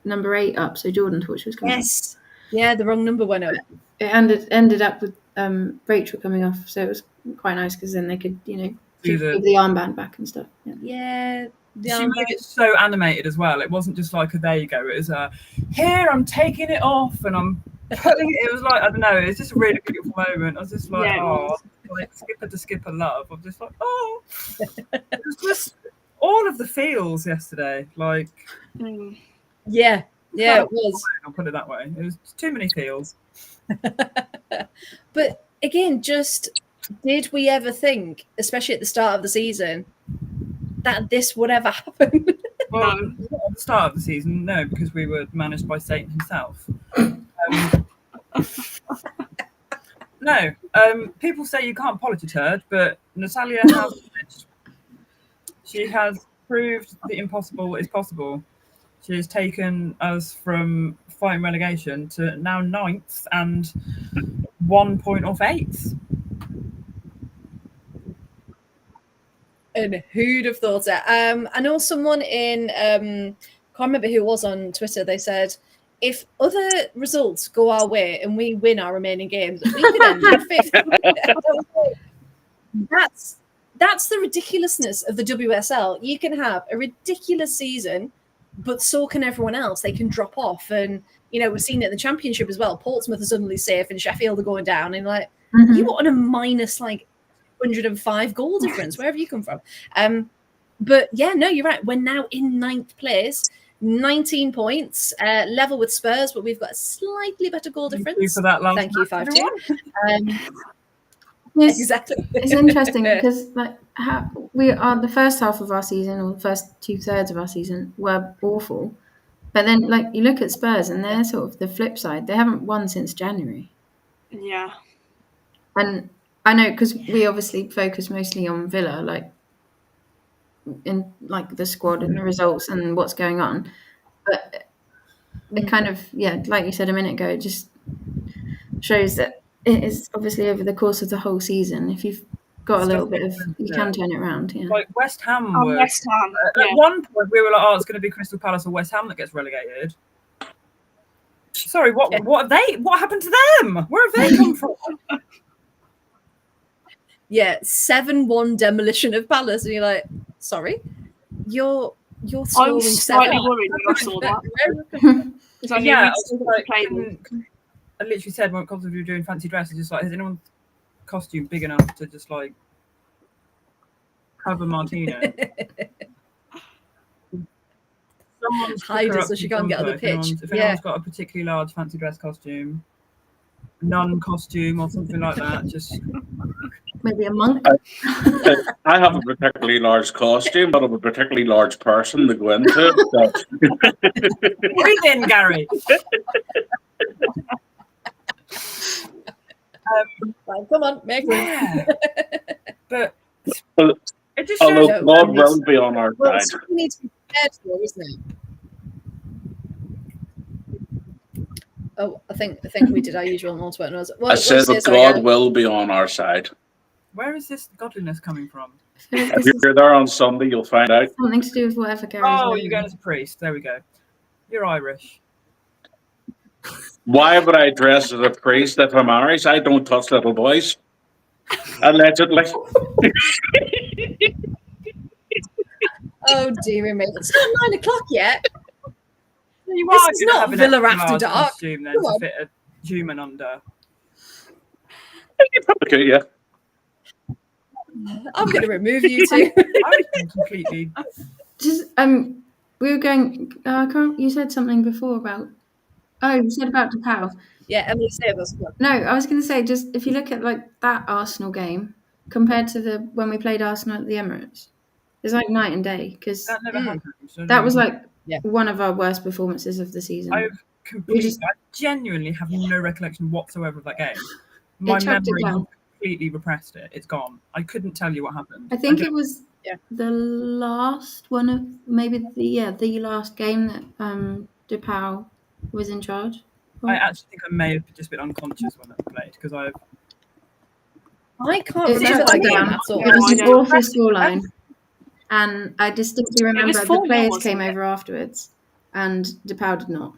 D: number 8 up, so Jordan thought she was coming off.
A: Yeah, the wrong number went up.
D: It ended up with Rachel coming off, so it was quite nice because then they could give the armband back and stuff.
A: Yeah.
B: She made it so animated as well. It wasn't just like a there you go. It was here, I'm taking it off and I'm it was like, I don't know, it's just a really beautiful moment. I was just like,
E: Yeah, it
B: oh, like skipper to skipper love. I'm just like, oh, it was just all of the feels yesterday. Like,
A: Yeah, it was.
B: I'll put it that way. It was too many feels.
A: But again, just did we ever think, especially at the start of the season, that this would ever happen?
B: Well, not at the start of the season, no, because we were managed by Satan himself. No, people say you can't polish a turd, but Natalia has. She has proved the impossible is possible. She has taken us from fighting relegation to now 9th and 1 point off 8th.
A: And who'd have thought it? I know someone in can't remember who it was on Twitter. They said, if other results go our way and we win our remaining games, we could end in 5th. That's the ridiculousness of the WSL. You can have a ridiculous season, but so can everyone else. They can drop off, and we've seen it in the Championship as well. Portsmouth are suddenly safe, and Sheffield are going down, and you want a minus 105 goal difference. Where have you come from? But yeah, no, you're right. We're now in 9th place, 19 points, level with Spurs, but we've got a slightly better goal difference.
B: Thank you for that last
A: Thank you, 5-2. Exactly.
D: It's interesting because how we are the first half of our season, or the first 2/3 of our season, were awful. But then, you look at Spurs, and they're sort of the flip side. They haven't won since January.
E: Yeah.
D: And I know, because we obviously focus mostly on Villa, in the squad and the results and what's going on. But it kind of, like you said a minute ago, it just shows that it is obviously over the course of the whole season. If you've got a little bit of, you can turn it around. Yeah.
B: Like West Ham were.
E: West Ham.
B: At one point, we were like, "Oh, it's going to be Crystal Palace or West Ham that gets relegated." Sorry, what have they? What happened to them? Where have they come from?
A: Yeah, 7-1 demolition of Palace, and you're like, sorry, you're scoring
E: I was slightly
A: 7.
E: worried when I saw that. Because I knew
B: Yeah,
E: we'd still play
B: I literally said when we were doing fancy dress, it's just like, is anyone's costume big enough to just cover Martina?
A: Hide her so she can't get on the pitch.
B: If anyone's got a particularly large fancy dress costume, nun costume or something like that, just
D: maybe a monk.
C: I have a particularly large costume, but I'm a particularly large person to go into it.
B: Breathe in, Gary.
A: Come on, make room.
B: Yeah. But it just
C: Although
B: shows
C: God will be on our
A: Well,
C: side.
A: it's something we need to be prepared for, isn't it? Oh, I think we did our usual on Twitter.
C: I said that God will be on our side.
B: Where is this godliness coming from?
C: If you're there on Sunday, you'll find out.
D: Something to do with whatever Gary's
B: Oh,
D: doing.
B: you're going as a priest. There we go. You're Irish.
C: Why would I dress as a priest if I'm Irish? I don't touch little boys. Allegedly.
A: Oh dear me, it's not 9 o'clock yet.
B: You
A: This
B: are
A: is
B: gonna
A: not
B: have an
A: Villa
B: extra
A: After
B: large
A: Dark.
B: costume then
A: Come
B: to
A: on.
B: fit a human under.
C: Okay, yeah.
A: I'm going to remove you two.
B: I was being completely.
D: Just we were going. You said something before about. Oh, you said about DePaul.
A: Yeah, Emily, say this.
D: No, I was going to say, just if you look at that Arsenal game compared to when we played Arsenal at the Emirates, it's like night and day, because
B: That never happened. So
D: that was
A: Yeah.
D: one of our worst performances of the season.
B: I genuinely have no recollection whatsoever of that game. My
D: chucked it
B: memory
D: down.
B: completely repressed it. It's gone. I couldn't tell you what happened.
D: I think it was the last one of maybe the last game that DePaul was in charge.
B: I actually think I may have just been unconscious when that played because
A: I can't
D: It
A: remember
D: chucked
A: that
D: it
A: game
D: down.
A: at all.
D: It was an
E: I don't.
D: awful scoreline, and I distinctly remember the
E: 4-1,
D: players
E: wasn't
D: came
E: it?
D: over afterwards, and DePaul did not.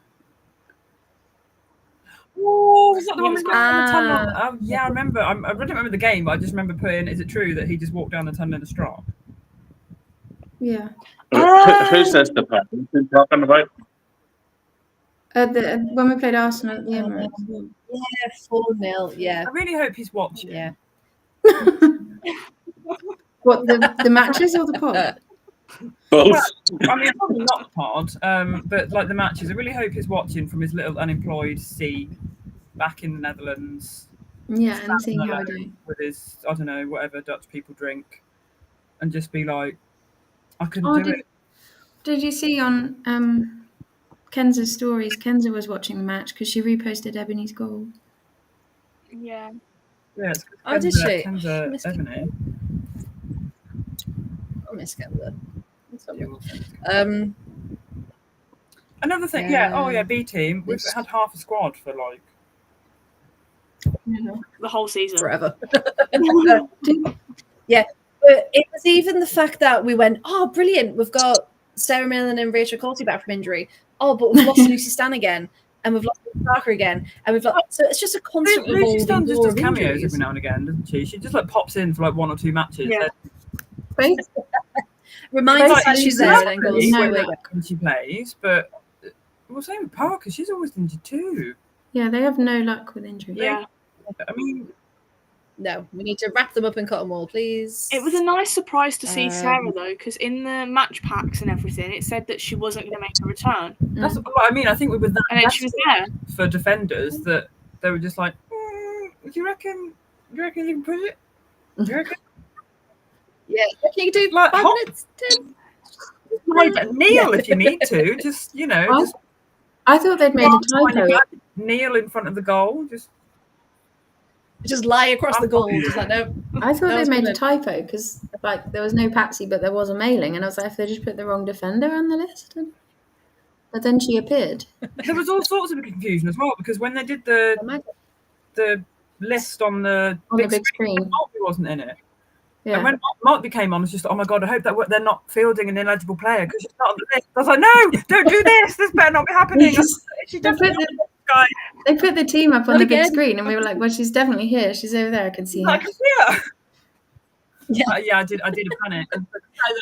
B: Oh, was that the one we
E: Yes,
B: got down the tunnel?
A: Ah.
B: Yeah, I remember. I don't remember the game, but I just remember putting, is it true that he just walked down the tunnel in a strop?
D: Yeah.
C: Who's this the person you're talking about?
D: When we played Arsenal at the Emirates.
A: Yeah, 4-0. Yeah.
B: I really hope he's watching.
A: Yeah.
D: What, the matches or the pod?
C: Both.
B: I mean, probably not the pod, but like the matches. I really hope he's watching from his little unemployed seat back in the Netherlands.
D: Yeah, and seeing how we do.
B: With his, I don't know, whatever Dutch people drink, and just be like, I couldn't do it.
D: Did you see on Kenza's stories? Kenza was watching the match because she reposted Ebony's goal.
E: Yeah.
B: Yeah, it's
A: Oh, did she?
B: Kenza,
A: Miss
B: Ebony.
A: I miss Kenza.
B: Another thing, B team. We've had half a squad for like
E: the whole season
A: forever. Yeah, but it was even the fact that we went, oh, brilliant, we've got Sarah Millen and Rachel Corty back from injury. Oh, but we've lost Lucy Stan again, and we've lost Parker again, and we've lost. So it's just a constant.
B: Lucy Stan just does cameos
A: injuries
B: every now and again, doesn't she? She just like pops in for like 1 or 2 matches.
E: Yeah.
A: Reminds us that she's there and goes
B: when she plays, but well, same with Parker. She's always injured too.
D: Yeah, they have no luck with injury.
E: Yeah.
B: I mean,
A: no, we need to wrap them up and cut them all, please.
E: It was a nice surprise to see Sarah though, because in the match packs and everything, it said that she wasn't going to make a return.
B: That's what I mean. I think we were that,
E: and then she was there
B: for defenders that they were just like, do you reckon you can push it? Do you reckon?
A: Yeah, you can do
B: like
A: 5 minutes.
B: 10. Kneel if you need to. Just
D: I thought they'd made a typo.
B: Kneel in front of the goal.
A: Just lie across the goal. Just like no.
D: I thought they made a typo because like there was no Patsy, but there was a Mailing, and I was like, if they just put the wrong defender on the list. But then she appeared.
B: There was all sorts of confusion as well because when they did the list on the big screen, Maltby wasn't in it. Yeah. And when Maltby came on, I was just, oh my god, I hope that they're not fielding an ineligible player because she's not on the list. I was like, no, don't do this. This better not be happening.
D: They put the team up on the big screen, and we were like, well, she's definitely here. She's over there. I can see her.
B: I can see her. I did a panic. The kind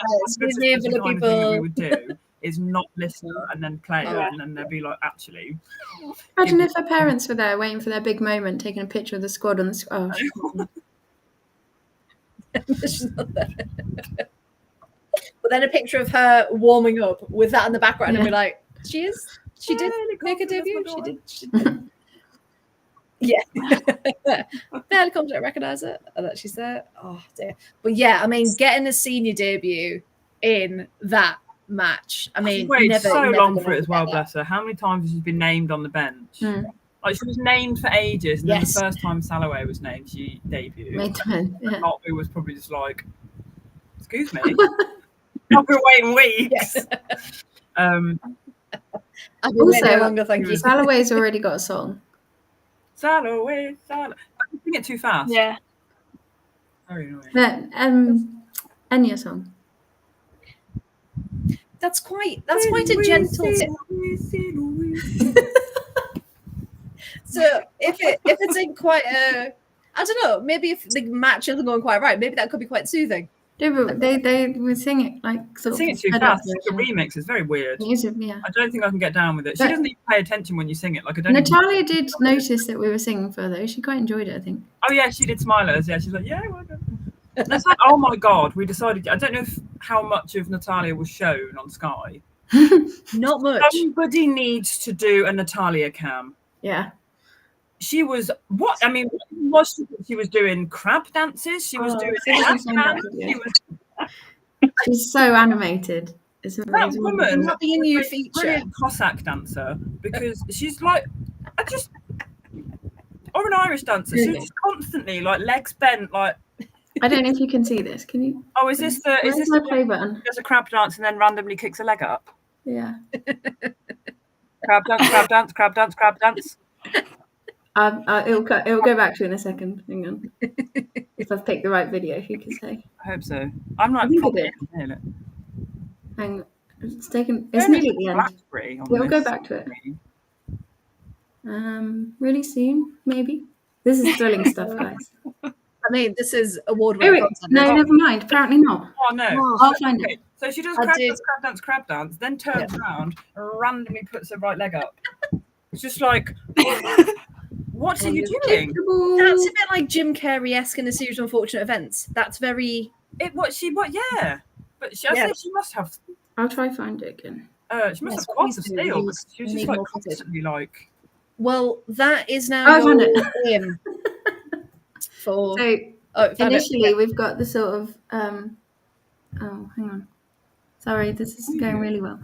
B: of thing we would do is not listen and then play and then they'll be like, actually.
D: Imagine if her parents were there waiting for their big moment, taking a picture of the squad on the squad.
A: She's not there. But then a picture of her warming up with that in the background, and we're like, she is. She did make a debut. She did. Yeah. Barely confident I recognise it. That she's there. Oh dear. But yeah, I mean, getting a senior debut in that match. I mean,
B: she waited so long for it as well, bless her. How many times has she been named on the bench? Like she was named for ages, and then the first time Salaway was named, she debuted. Maltby was probably just like, "Excuse me, I've been waiting weeks."
D: Also, longer, thank you. Salaway's already got a song.
B: Salaway. I can sing it too fast.
E: Yeah.
B: Very annoying.
D: That Enya song.
A: That's quite a gentle. So if it's in quite a, I don't know, maybe if the match isn't going quite right, maybe that could be quite soothing.
D: Yeah, but they would sing it like
B: sing it too fast. The remix is very weird.
D: Yeah.
B: I don't think I can get down with it. She doesn't even pay attention when you sing it. Like I don't.
D: Natalia did notice that we were singing for her though. She quite enjoyed it, I think.
B: Oh yeah, she did smile at us. Yeah, she's like, yeah, well done. That's like, oh my god, we decided. I don't know how much of Natalia was shown on Sky.
A: Not much.
B: Somebody needs to do a Natalia cam.
D: Yeah.
B: She was what? I mean, she was doing crab dances. She was doing
D: She's so animated. It's
B: that woman
A: not be a new feature.
B: Brilliant Cossack dancer because she's like, or an Irish dancer. She's just constantly like legs bent, like.
D: I don't know if you can see this. Can you?
B: Oh, is this the
D: play button?
B: Does a crab dance and then randomly kicks a leg up?
D: Yeah.
B: Crab dance, crab dance, crab dance, crab dance.
D: It'll go back to you in a second. Hang on. If I've picked the right video, who can say?
B: I hope so. I'm not.
D: I think I did. Hang on. It's taken. It's nearly at the end. We'll go back to it. Really soon, maybe. This is thrilling stuff, guys.
A: I mean, this is award-winning content.
D: No, never mind. Apparently not.
B: Oh no!
D: I'll find it.
B: So she does crab dance, then turns around, and randomly puts her right leg up. It's just like, what are you doing?
A: That's a bit like Jim Carrey-esque in a series of unfortunate events. That's very.
B: Yeah. But I
A: Yeah.
B: say she must have.
D: I'll try find it again.
B: She must
A: Yes,
B: have quite
A: please
B: a
A: do.
B: steel.
A: We
B: Because she was
A: need
B: just like
A: more footage.
B: constantly like.
A: Well, that is now
D: Oh, I found
A: your
D: it.
A: aim for.
D: So
A: found it.
D: initially, we've got the sort of. Oh, hang on. Sorry, this is going really well.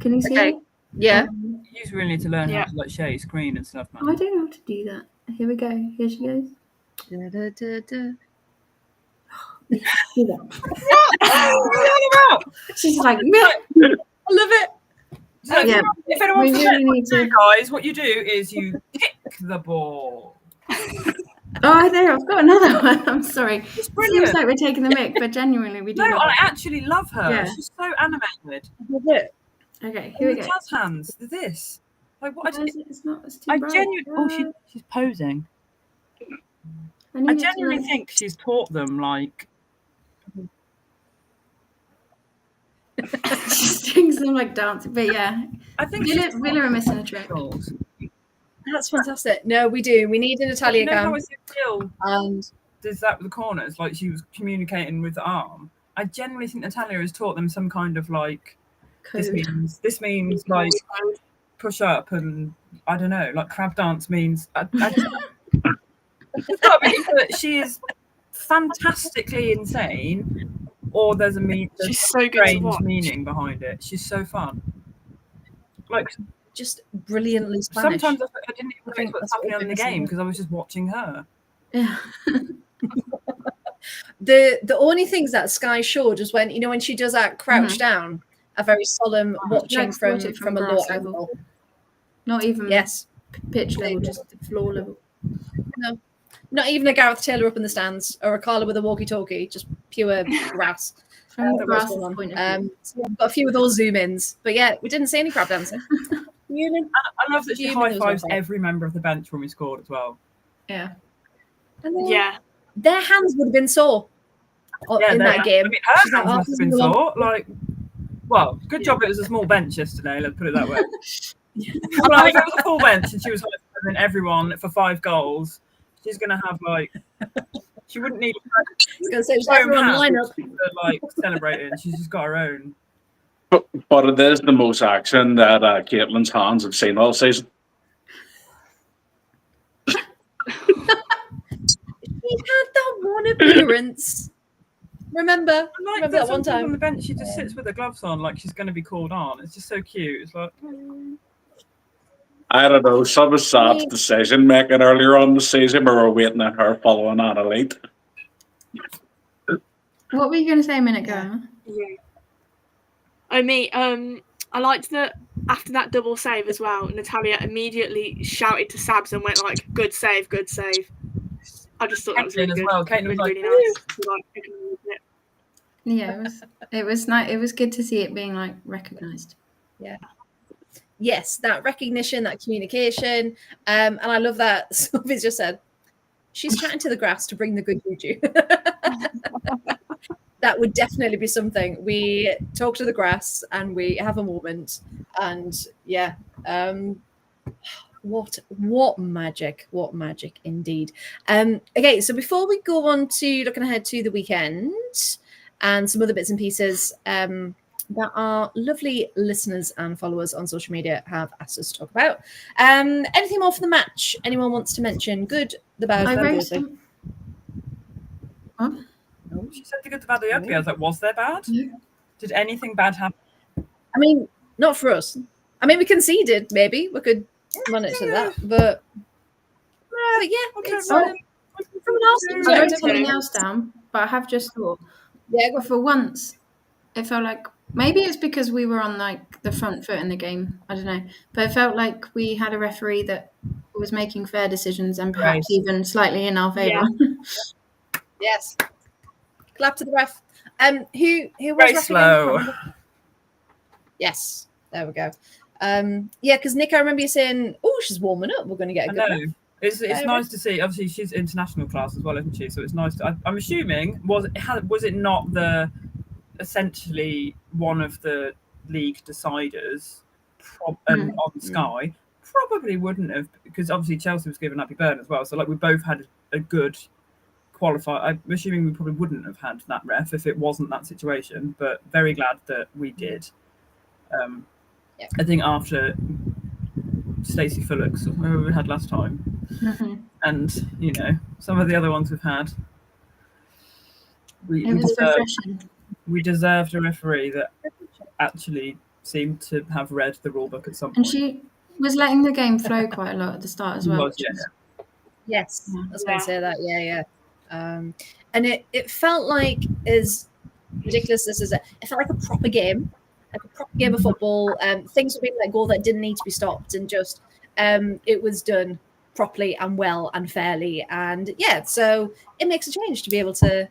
D: Can you see
A: Okay.
D: it?
A: Yeah.
B: You really need to learn how
E: Yeah.
B: to like share your screen and stuff, man.
D: I don't know how to do that. Here we go. Here she goes.
A: Da, da, da, da.
D: Do that.
B: What?
D: She's like, meh.
A: I love it.
B: So
D: Yeah,
B: if anyone
D: we
B: forgets
D: really
B: what
D: need
B: to do,
D: to.
B: guys, what you do is you kick the ball.
D: Oh, there, I've got another one. I'm sorry.
B: It's
D: It
B: brilliant.
D: seems like we're taking the mic, but genuinely we do.
B: No,
D: love
B: I
D: it.
B: actually love her.
D: Yeah.
B: She's so animated.
A: I love it.
D: Okay, here we
B: The
D: go.
B: jazz hands. This. Like what?
D: Why is it? It's not. It's too
B: I
D: bright.
B: genuinely. Oh, she's posing.
D: I need
B: I
D: it to,
B: genuinely
D: like-
B: think she's taught them like.
D: she's doing some like dancing, but yeah,
B: I think
D: Villa are missing a trick.
B: goals.
A: That's fantastic. No, we do. We need a Natalia
B: You know how
A: cam.
B: I feel
A: And
B: does that with the corners? Like she was communicating with the arm. I genuinely think Natalia has taught them some kind of like. This means like push up and I don't know, like crab dance means. I don't know. It's got to be that she is fantastically insane, or there's
E: She's so good to
B: strange
E: watch.
B: meaning behind it. She's so fun. Like
A: just brilliantly Spanish.
B: sometimes I didn't even
A: think
B: know what's
A: that's what
B: happening in the
A: we're missing.
B: game because I was just watching her.
D: Yeah.
A: The only things that Sky showed was when when she does that crouch down, a very solemn watching
D: likes to
A: from
D: watch it from
A: a low
D: grass
A: angle.
D: level. Not even
A: Yes.
D: pitch level, just the floor level.
A: No. Not even a Gareth Taylor up in the stands or a Carla with a walkie-talkie, just pure grass.
D: From the
A: What's
D: grass
A: going on.
D: point of view.
A: So we've got a few of those zoom-ins. But yeah, we didn't see any crab dancing.
B: I love that she
A: Human
B: high
A: as
B: fives
A: well.
B: every member of the bench when we scored as well.
D: Yeah.
A: And then
E: Yeah.
A: their hands would have been sore in that game.
B: I mean, her
A: She's like,
B: hands
A: "Oh,
B: must have
A: this
B: been
A: is the one."
B: sore. Like, well, good job it was a small bench yesterday. Let's put it that way. Well, if it was a full bench and she was high-fiving everyone for 5 goals, she's gonna have like. She wouldn't need
A: I was going to say, it was
B: her own
A: everyone
B: hands
A: line up.
B: for, like celebrating. She's just got her own.
C: But it is the most action that Caitlin's hands have seen all season.
A: She had that one appearance. Remember?
B: I like
A: Remember
B: that
A: that one
B: sometimes on
A: time?
B: the bench she just sits with her gloves on like she's going to be called on. It's just so cute. It's like
C: I don't know, some of Sab's decision making earlier on the season, we were waiting at her following on elite.
D: What were you going to say a minute ago, Emma?
E: Yeah. I liked that after that double save as well, Natalia immediately shouted to Sabs and went like, "Good save, good save." I just thought that was
B: Caitlin
E: really
B: as
E: good.
B: well. Caitlin was
E: really,
B: like,
E: really nice. To, like, acknowledge it.
D: Yeah, it was nice. It was good to see it being like recognised.
A: Yes, that recognition, that communication. And I love that Sophie's just said, she's chatting to the grass to bring the good juju. That would definitely be something. We talk to the grass and we have a moment. And yeah, what magic indeed. Okay, so before we go on to looking ahead to the weekend and some other bits and pieces that our lovely listeners and followers on social media have asked us to talk about. Anything more for the match? Anyone wants to mention? Good, the bad,
D: I
A: the
D: wrote
A: ugly?
D: some. What?
B: she said the good, the bad, the ugly. I was like, was there bad? Did anything bad happen?
A: I mean, not for us. I mean, we conceded, maybe. We could monitor that. But yeah, it's from an Arsenal
D: I wrote
A: perspective.
D: something else down, but I have just thought.
A: Yeah, go
D: For once, it felt like maybe it's because we were on like the front foot in the game. I don't know, but it felt like we had a referee that was making fair decisions and perhaps
B: Right.
D: even slightly in our favour.
A: Yes. Clap to the ref. Who was
B: Very
A: ref again?
B: slow.
A: Yes, there we go. Yeah, because Nick, I remember you saying, "Oh, she's warming up. We're going to get a
B: I
A: good
B: know.
A: ref."
B: It's
A: Yeah,
B: nice to see. Obviously, she's international class as well, isn't she? So it's nice. I'm assuming was it not the essentially one of the league deciders on Sky, probably wouldn't have, because obviously Chelsea was given Happy Burn as well. So like we both had a good qualifier. I'm assuming we probably wouldn't have had that ref if it wasn't that situation. But very glad that we did. I think after Stacey Fullocks, whoever we had last time, and you know some of the other ones we've had, we deserved a referee that actually seemed to have read the rule book at some point.
D: And she was letting the game flow quite a lot at the start as well.
A: Yes, I was going to say that. And it felt like, as ridiculous as it felt like a proper game. Like a proper game of football. Things were being let go that didn't need to be stopped, and just it was done properly and well and fairly. And so it makes a change to be able to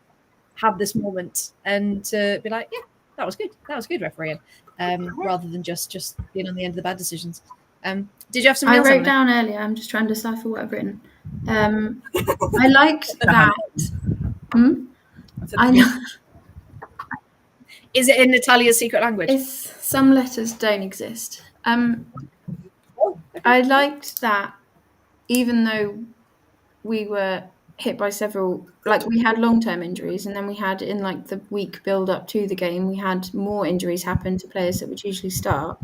A: have this moment and to be like, that was good refereeing, rather than just being on the end of the bad decisions. Did you have something else?
D: I wrote down earlier. I'm just trying to decipher what I've written. I liked that.
A: Is it in Natalia's secret language?
D: Some letters don't exist. I liked that, even though we were hit by several, like we had long-term injuries, and then we had in like the week build up to the game, we had more injuries happen to players that would usually start.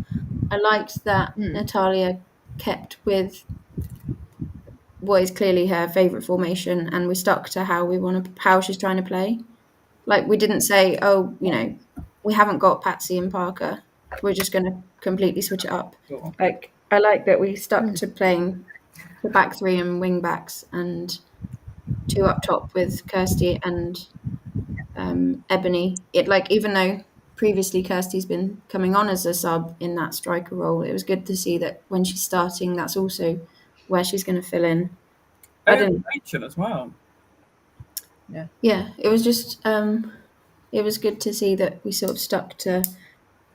D: I liked that Natalia kept with what is clearly her favourite formation, and we stuck to how she's trying to play. Like we didn't say, oh, you know, we haven't got Patsy and Parker, we're just going to completely switch it up. Like I like that we stuck to playing the back three and wing backs and two up top with Kirsty and Ebony. It like, even though previously Kirsty's been coming on as a sub in that striker role, it was good to see that when she's starting, that's also where she's going to fill in.
B: Rachel as well.
D: Yeah, it was just it was good to see that we sort of stuck to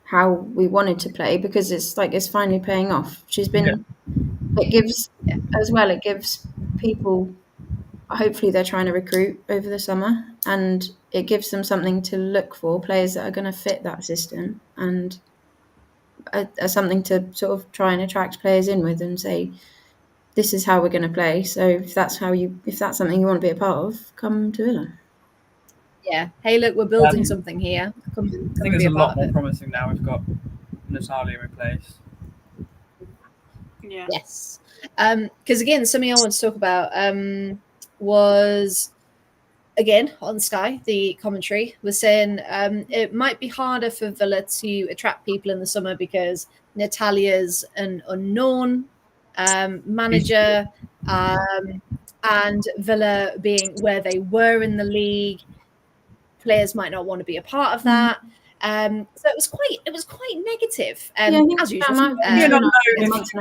D: how we wanted to play, because it's finally paying off. She's been it gives people, hopefully they're trying to recruit over the summer, and it gives them something to look for, players that are going to fit that system, and something to sort of try and attract players in with and say, this is how we're going to play. So if that's something you want to be a part of, come to Villa.
A: Yeah. Hey, look, we're building something here.
B: I think it's a lot more promising now. We've got Natalia in place.
E: Yeah.
A: Yes. Because again, something I want to talk about was, again, on Sky, the commentary was saying it might be harder for Villa to attract people in the summer because Natalia's an unknown manager, and Villa being where they were in the league, players might not want to be a part of that. So it was quite negative. As usual.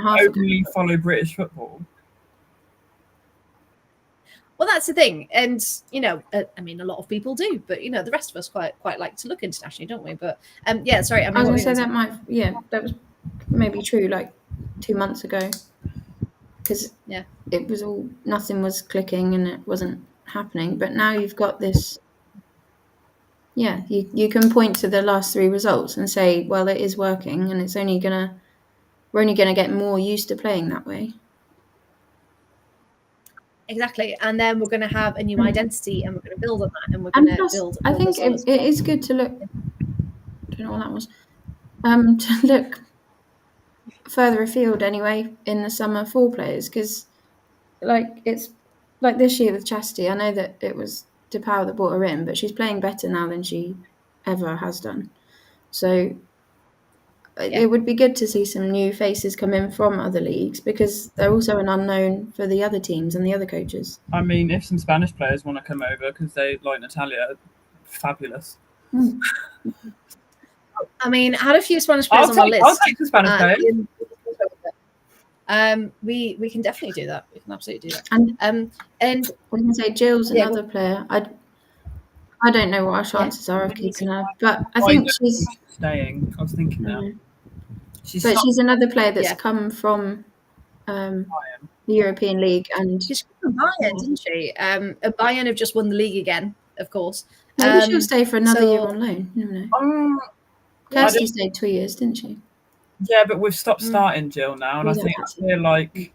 B: Only follow British football.
A: Well, that's the thing, and you know, I mean, a lot of people do, but you know, the rest of us quite like to look internationally, don't we? But sorry, I
D: was going to say that was maybe true like 2 months ago, because it was nothing was clicking and it wasn't happening. But now you've got this. Yeah, you can point to the last 3 results and say, well, it is working, and we're only gonna get more used to playing that way.
A: Exactly, and then we're going to have a new identity, and we're going to build on that, and we're going to build.
D: I think it is good to look. I don't know what that was. To look further afield, anyway, in the summer for players, because like it's like this year with Chastity. I know that it was DePauw that brought her in, but she's playing better now than she ever has done. So it would be good to see some new faces come in from other leagues, because they're also an unknown for the other teams and the other coaches.
B: I mean, if some Spanish players want to come over because they like Natalia, fabulous.
A: I mean, I had a few Spanish players on my list.
B: I'll take the Spanish players.
A: We can definitely do that. We can absolutely do that.
D: And I can say Jill's another player. I don't know what our chances are of keeping her, but I think she's
B: staying. I was thinking that.
D: She's another player that's come from the European League, and
A: she's from Bayern, didn't she? Bayern have just won the league again, of course.
D: Maybe she'll stay for another year on loan. You never know. Kirsty stayed 2 years, didn't she?
B: Yeah, but we've stopped starting Jill now, and
D: We
B: I
D: don't
B: think
D: have to.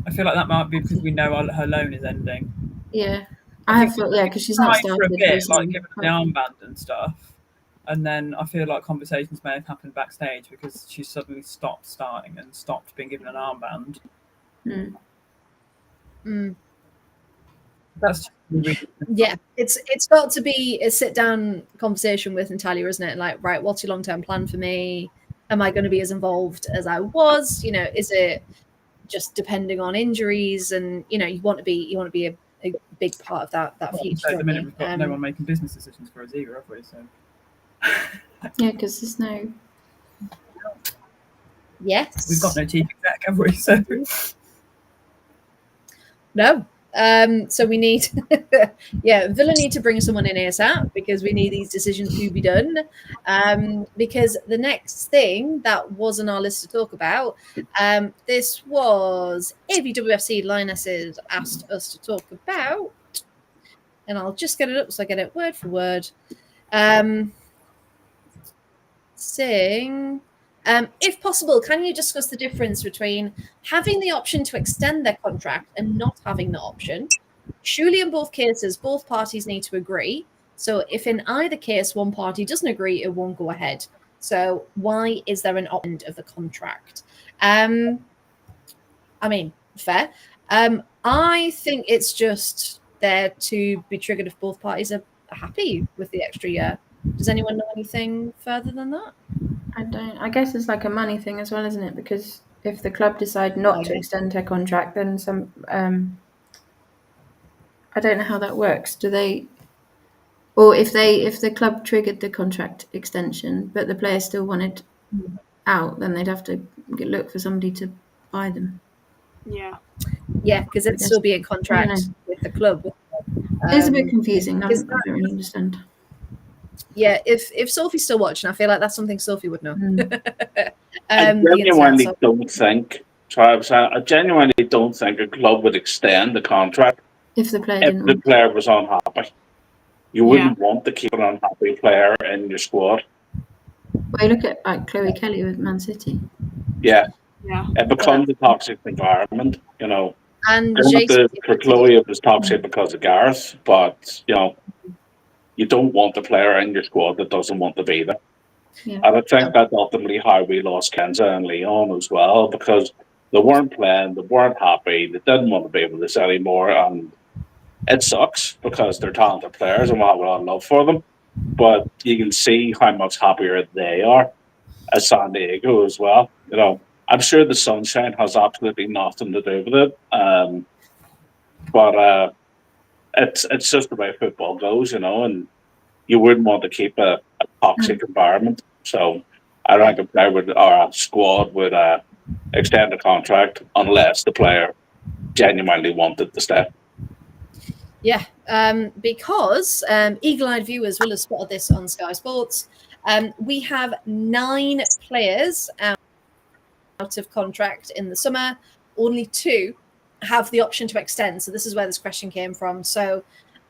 B: I feel like that might be because we know her loan is ending.
D: Yeah,
B: I
D: have
B: think
D: thought, because she's not
B: tried for a
D: started
B: bit,
D: recently.
B: like giving her the armband and stuff, and then I feel like conversations may have happened backstage because she suddenly stopped starting and stopped being given an armband. That's just really
A: Yeah, it's got to be a sit down conversation with Natalia, isn't it? Like, right, what's your long term plan for me? Am I going to be as involved as I was? You know, is it just depending on injuries? And you know, you want to be a big part of that future.
B: So at the
A: don't
B: minute
A: you?
B: we've got no one making business decisions for us either, have we? So
D: Yeah, because there's no.
A: Yes,
B: we've got no chief exec, have we? So
A: no. So we need, Villa need to bring someone in ASAP because we need these decisions to be done. Because the next thing that was on our list to talk about, this was AVWFC Lionesses asked us to talk about, and I'll just get it up so I get it word for word. Saying, if possible, can you discuss the difference between having the option to extend their contract and not having the option? Surely in both cases, both parties need to agree. So if in either case one party doesn't agree, it won't go ahead. So why is there an option of the contract? I mean, fair. I think it's just there to be triggered if both parties are happy with the extra year. Does anyone know anything further than that?
D: I don't. I guess it's like a money thing as well, isn't it? Because if the club decide not to extend her contract, then some. I don't know how that works. Do they? Or if the club triggered the contract extension, but the player still wanted out, then they'd have to look for somebody to buy them.
E: Yeah.
A: Yeah, because it'd still be in contract with the club.
D: It's a bit confusing. I
A: 'cause
D: don't really understand.
A: Yeah, if Sophie's still watching, I feel like that's something Sophie would know.
C: I
A: The ins and
C: genuinely
A: outs of-
C: don't think, Travis, I genuinely don't think a club would extend the contract
D: If the player
C: if
D: didn't
C: the
D: want.
C: player was unhappy. You wouldn't want to keep an unhappy player in your squad.
D: Well, you look at like Chloe Kelly with Man City.
C: Yeah.
E: Yeah.
C: It becomes a toxic environment, you know.
A: And
C: For Chloe, it was toxic because of Gareth, but, you know, you don't want a player in your squad that doesn't want to be there.
D: Yeah.
C: And I think that's ultimately how we lost Kenza and Leon as well, because they weren't playing, they weren't happy, they didn't want to be with us anymore, and it sucks because they're talented players and we have a lot of love for them. But you can see how much happier they are as San Diego as well. You know, I'm sure the sunshine has absolutely nothing to do with it. But it's just the way football goes, you know, and you wouldn't want to keep a toxic environment. So I don't think a player would or a squad would extend the contract unless the player genuinely wanted to stay.
A: Yeah, because eagle-eyed viewers will have spotted this on Sky Sports. We have 9 players out of contract in the summer. Only 2 have the option to extend. So this is where this question came from. So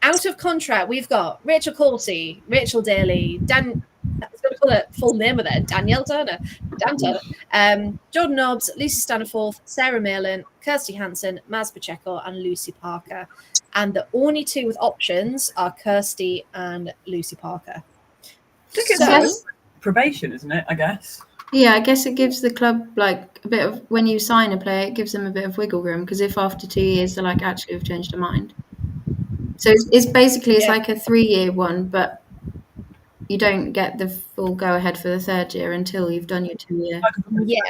A: out of contract, we've got Rachel Corsi, Rachel Daly, I was going to call it full name of it, Danielle Turner, Dan Turner, Jordan Nobbs, Lucy Staniforth, Sarah Malin, Kirsty Hansen, Maz Pacheco, and Lucy Parker. And the only 2 with options are Kirsty and Lucy Parker.
B: I think it's probation, isn't it? I guess.
D: Yeah, I guess it gives the club like a bit of, when you sign a player, it gives them a bit of wiggle room, because if after 2 years they're like, actually we've changed our mind. So it's basically like a 3-year one, but you don't get the full go ahead for the 3rd year until you've done your 2-year.
A: Yeah,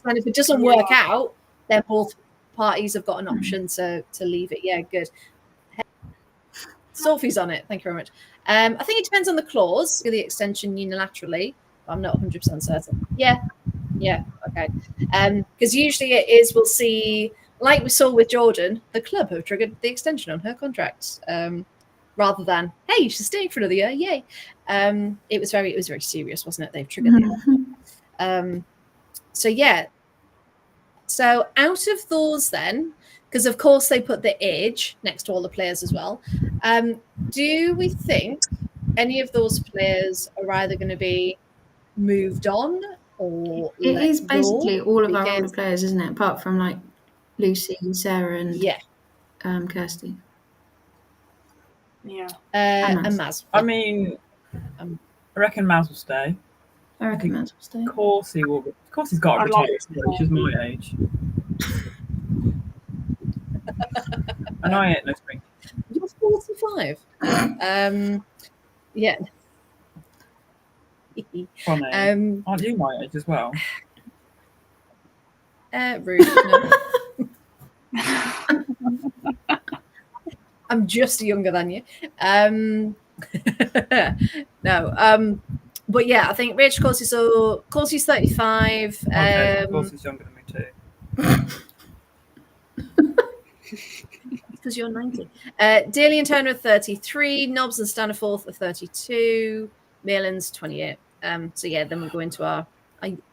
A: and if it doesn't work out, then both parties have got an option to leave it. Yeah, good. Sophie's on it. Thank you very much. I think it depends on the clause for the extension unilaterally. I'm not 100% certain. Yeah, okay. Because usually it is, we'll see, like we saw with Jordan, the club have triggered the extension on her contract, rather than, hey, she's staying for another year, yay. It was very serious, wasn't it? They've triggered the so yeah. So out of those then, because of course they put the age next to all the players as well, do we think any of those players are either going to be moved on or
D: It
A: let
D: is
A: go,
D: basically all of our older
A: because
D: players, isn't it? Apart from like Lucy, Sarah, and
A: yeah,
D: Kirsty.
E: Yeah.
A: and
D: Maz.
A: Maz.
B: I mean,
A: Um,
B: I reckon Maz will stay.
D: I reckon Maz will stay.
B: Of course he will. Of course he's got to
E: I'd
B: retire.
E: like
B: She's my age. And I ain't no spring.
A: You're 45. Yeah.
B: Funny. Aren't you my age as well?
A: Rude. No. I'm just younger than you. No. But yeah, I think Rachel Corsi's 35.
B: Okay, of course he's younger than me too.
A: Because you're 90. Daly and Turner are 33. Nobbs and Staniforth are 32. Malin's 28. So yeah, then we go into our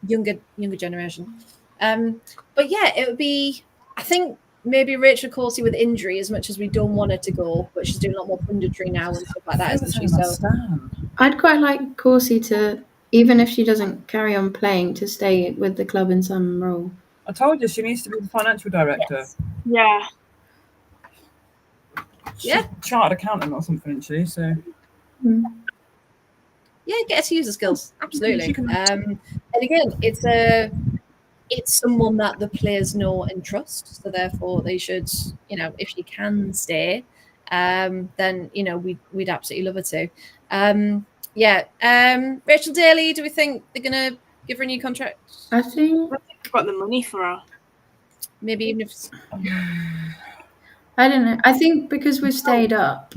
A: younger generation. But yeah, it would be, I think maybe Rachel Corsi with injury, as much as we don't want her to go, but she's doing a lot more punditry now and stuff like that, isn't she? So
D: I'd quite like Corsi to, even if she doesn't carry on playing, to stay with the club in some role.
B: I told you she needs to be the financial director.
A: Yes.
E: Yeah.
B: She's chartered accountant or something, isn't she? So
A: yeah, get her to use the skills. Absolutely.
B: She can-
A: And again, it's someone that the players know and trust. So therefore they should, if she can stay, then, we'd absolutely love her to. Rachel Daly, do we think they're going to give her a new contract?
D: I think
E: We've got the money for her.
A: Maybe even if...
D: I don't know. I think because we've stayed up,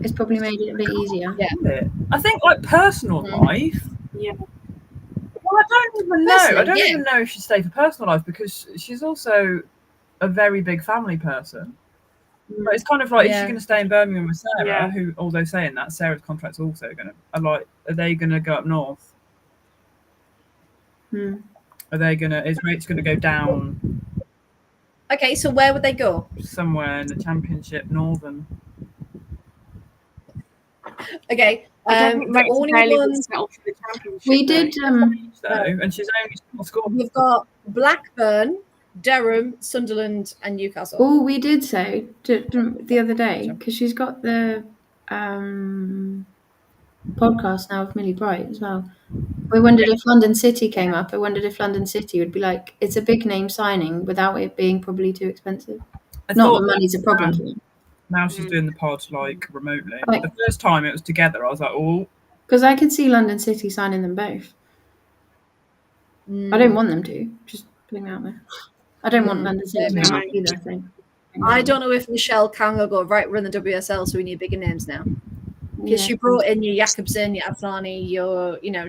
D: it's probably made it a bit easier.
A: Yeah.
B: I think like personal life.
E: Yeah.
B: Well, I don't even know.
A: Personally,
B: I don't even know if she'd stay for personal life, because she's also a very big family person. But it's kind of like, is she going to stay in Birmingham with Sarah?
E: Yeah.
B: Who, although saying that, Sarah's contract's also going to, are they going to go up north? Are they going to? Is Rach going to go down?
A: Okay, so where would they go?
B: Somewhere in the Championship, Northern.
A: Okay.
E: I don't think
A: The only ones
E: settle for the championship.
D: We did.
B: And she's only scored.
A: we've got Blackburn, Durham, Sunderland, and Newcastle.
D: Oh, we did say the other day, because she's got the podcast now with Millie Bright as well. We wondered if London City came up. I wondered if London City would be like, it's a big name signing without it being probably too expensive. Not that money's a problem for them.
B: Now she's doing the pod remotely.
D: Like-
B: the first time it was together, I was like, oh.
D: Because I could see London City signing them both. I don't want them to. Just putting it out there. I don't want London City to not either thing.
A: I don't know if Michelle can go, right, we're in the WSL, so we need bigger names now. Because she brought in your Jakobsen, your Atlani,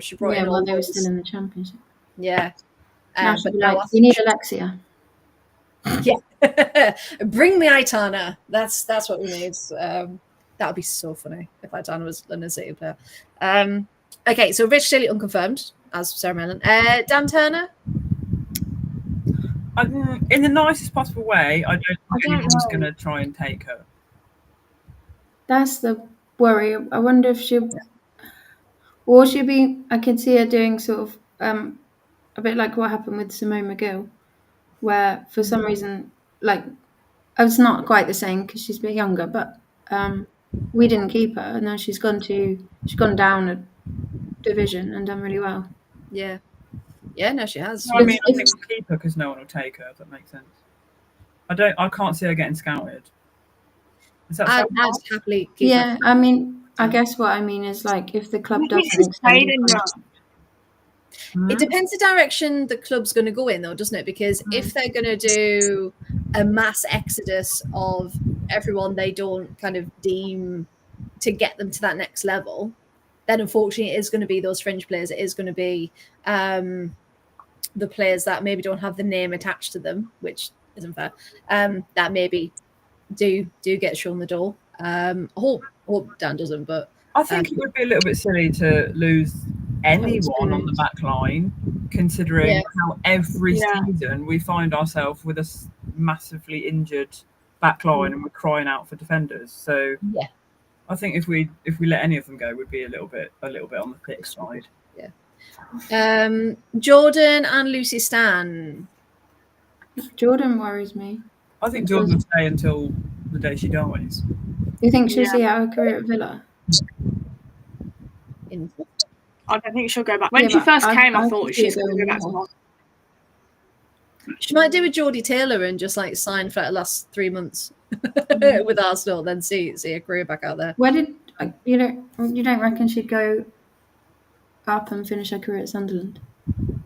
A: she brought in all
D: while they were
A: those.
D: still in the championship.
A: Yeah.
D: Now
A: But
D: she'd be
A: now
D: like, we need Alexia.
A: Yeah. Bring me Aitana. That's what we need. That would be so funny if Aitana was London City player. Okay, so Rich Daly unconfirmed as Sarah Mellon. Dan Turner?
B: In the nicest possible way, I don't think anyone's going to try and take her.
D: That's the worry. I wonder if she'll be. I can see her doing sort of a bit like what happened with Simone McGill, where for some reason, it's not quite the same because she's a bit younger, but we didn't keep her, and then she's gone down a division and done really well.
A: Yeah. Yeah, no, she has.
B: No, I think we'll keep her because no one will take her, if that makes sense. I can't see her getting scouted.
A: I'd happily keep her.
D: I mean, I guess what I mean is if the club doesn't extend
A: it depends the direction the club's going to go in, though, doesn't it? Because if they're going to do a mass exodus of everyone they don't kind of deem to get them to that next level, then unfortunately it is going to be those fringe players. It is going to be the players that maybe don't have the name attached to them, which isn't fair, that maybe do get shown the door. I hope Dan doesn't, but
B: I think it would be a little bit silly to lose anyone on the back line, considering how every season we find ourselves with a massively injured back line and we're crying out for defenders. So I think if we let any of them go, we'd be a little bit on the thick side.
A: Yeah. Jordan and Lucy Stan.
D: Jordan worries me.
B: I think Jordan will stay until the day she dies.
D: You think she'll see out her career at Villa?
E: I don't think she'll go back. When
D: Yeah,
E: she
D: but
E: first came, I
D: could
E: thought
D: see her
E: she's going to
D: going
E: go back to
D: north.
E: North.
A: She might do a Geordie Taylor and just like sign for the last 3 months with Arsenal, then see her career back out there.
D: Where did you don't reckon she'd go up and finish her career at Sunderland?
A: Oh,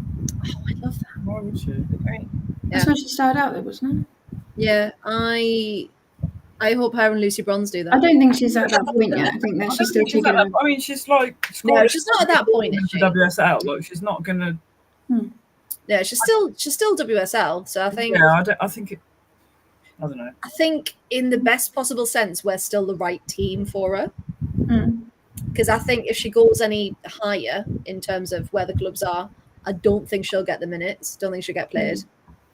A: I love that.
B: Why would she?
A: Great.
D: That's
A: Yeah.
D: where she started out, there, wasn't it?
A: Yeah, I hope her and Lucy Bronze do that.
D: I don't think she's at that point yet. I think that she's still
B: She's
D: taking
B: at that, I mean, she's like
A: No, she's not at that point, is she?
B: for WSL. Like, she's not gonna.
A: Yeah, she's still WSL. So I think
B: Yeah, I think it. I don't know.
A: I think in the best possible sense, we're still the right team for her. Because I think if she goes any higher in terms of where the clubs are, I don't think she'll get the minutes. Don't think she'll get played.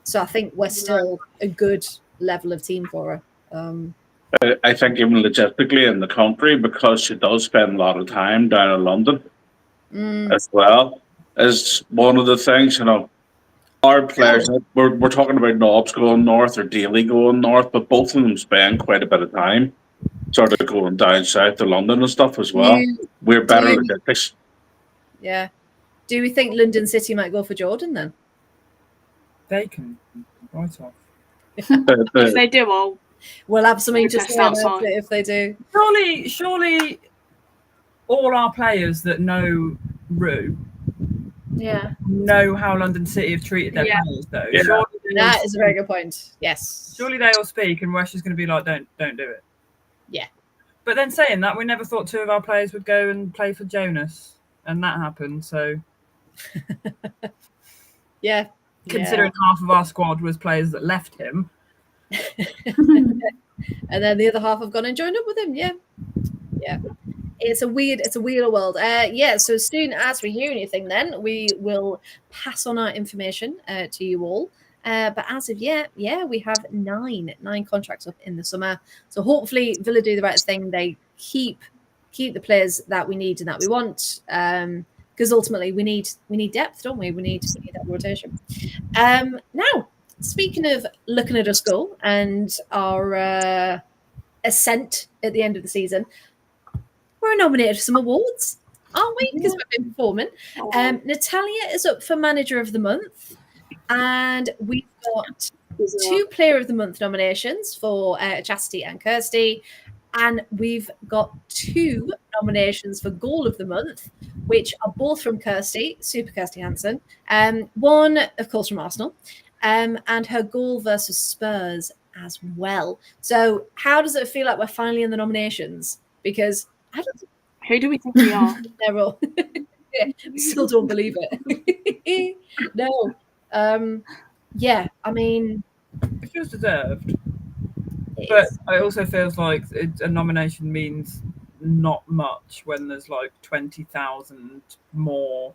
A: So I think we're still a good level of team for her.
C: I think even logistically in the country, because she does spend a lot of time down in London as well, is one of the things, you know, our players, we're talking about Knobs going north or Daly going north, but both of them spend quite a bit of time sort of going down south to London and stuff as well. We're better logistics.
A: Yeah. Do we think London City might go for Jordan then?
B: They can right off.
E: If they do,
A: We'll have something to
E: Protest
A: say about
E: outside.
A: it if they do.
B: Surely, all our players that know Rue know how London City have treated their players, though.
C: Yeah.
B: Surely
A: That is a very good point. Yes.
B: Surely they all speak, and Rush is going to be like, "Don't do it."
A: Yeah.
B: But then saying that, we never thought two of our players would go and play for Jonas, and that happened. So,
A: Yeah.
B: considering half of our squad was players that left him,
A: And then the other half have gone and joined up with him. Yeah. It's a weird world. So as soon as we hear anything, then we will pass on our information to you all. But as of yet, we have nine contracts up in the summer. So hopefully Villa do the right thing. They keep the players that we need and that we want. Because ultimately we need depth, don't we? We need that rotation. Now, speaking of looking at us go and our ascent at the end of the season, we're nominated for some awards, aren't we? Because we've been performing. Natalia is up for Manager of the Month, and we've got 2 Player of the Month nominations for Chastity and Kirsty, and we've got 2 nominations for Goal of the Month, which are both from Kirsty, Super Kirsty Hansen. One, of course, from Arsenal, and her goal versus Spurs as well. So how does it feel like we're finally in the nominations? Because I don't think
E: who do we think we are?
A: they're all still don't believe it. No. I mean,
B: it feels deserved.
A: it
B: But
A: is.
B: it also feels like a nomination means not much when there's like 20,000 more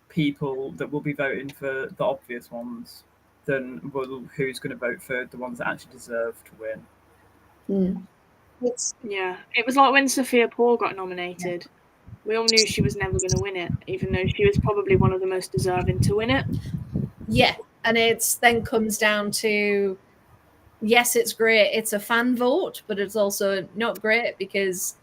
B: people that will be voting for the obvious ones than who's going to vote for the ones that actually deserve to win.
E: It was like when Sophia Paul got nominated. We all knew she was never going to win it, even though she was probably one of the most deserving to win it.
A: Yeah, and it's then comes down to, yes, it's great. It's a fan vote, but it's also not great because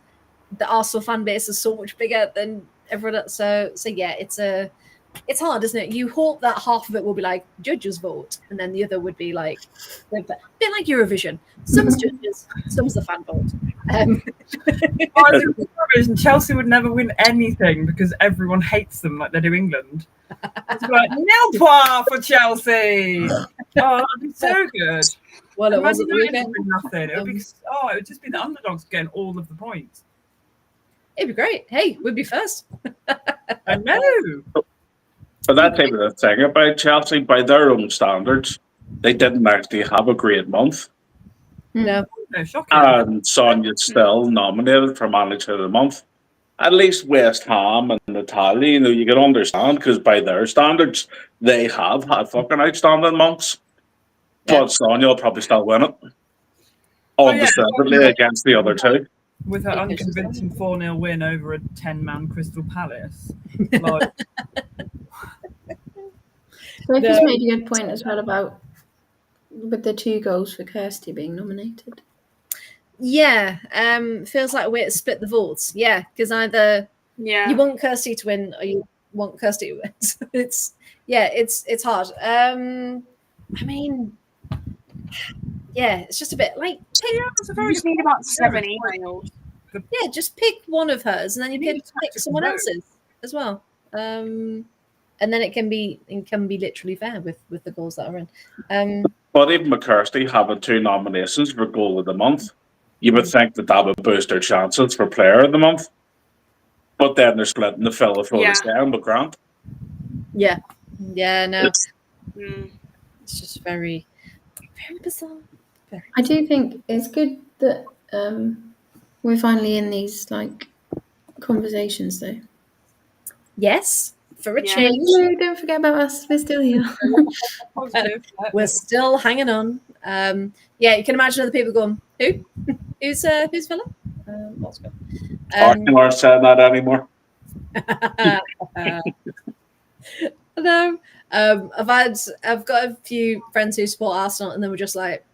A: the Arsenal fan base is so much bigger than everyone else. So yeah, it's hard, isn't it? You hope that half of it will be like judges vote, and then the other would be like a bit like Eurovision. Some's judges, some's the fan vote.
B: I think for some reason Chelsea would never win anything because everyone hates them like they do England. It's like nil point for Chelsea. Oh, that'd be so good.
A: Well, it
B: Imagine
A: wasn't the
B: United
A: weekend.
B: win nothing. It would just be the underdogs getting all of the points.
A: It'd be great. Hey, we'd be first.
B: I know.
C: But that's even the thing about Chelsea, by their own standards, they didn't actually have a great month.
A: No.
B: No, shocking.
C: And Sonia's still nominated for Manager of the Month. At least West Ham and Natalia, you can understand, because by their standards, they have had fucking outstanding months.
A: Yeah.
C: But Sonia will probably still win it. Undeservedly against the other two.
B: with her
A: Because she's
B: unconvincing 4-0 win over a 10-man Crystal Palace. Like,
D: Sophie's
A: No.
D: made a good point as well about with the 2 goals for Kirsty being nominated.
A: Yeah, feels like a way to split the votes. Yeah, because either
E: Yeah.
A: you want Kirsty to win or you want Kirsty to win. So it's hard. I mean, yeah, it's just a bit like pick,
B: it's a
E: You
B: very
E: just need about 7
B: Yeah, it's
E: emails.
A: yeah, just pick one of hers, and then you
B: You
A: can
B: need to
A: pick
B: tactical
A: someone
B: vote.
A: else's as well. And then it can be literally fair with the goals that are in.
C: But even McKirsty having 2 nominations for Goal of the Month, you would think that would boost their chances for Player of the Month. But then they're splitting the fella for
E: Yeah.
C: the down, but Grant.
A: Yeah, no,
E: Mm.
A: it's just very, very bizarre. Very
D: I do think it's good that we're finally in these like conversations though.
A: Yes, for a
E: Yeah.
A: change.
D: No, don't forget about us. We're still here.
B: positive.
A: We're still hanging on. Yeah, you can imagine other people going, "Who? Who's Villa? What's good?"
C: Arsenal aren't saying that anymore.
A: No, I've got a few friends who support Arsenal, and they were just like,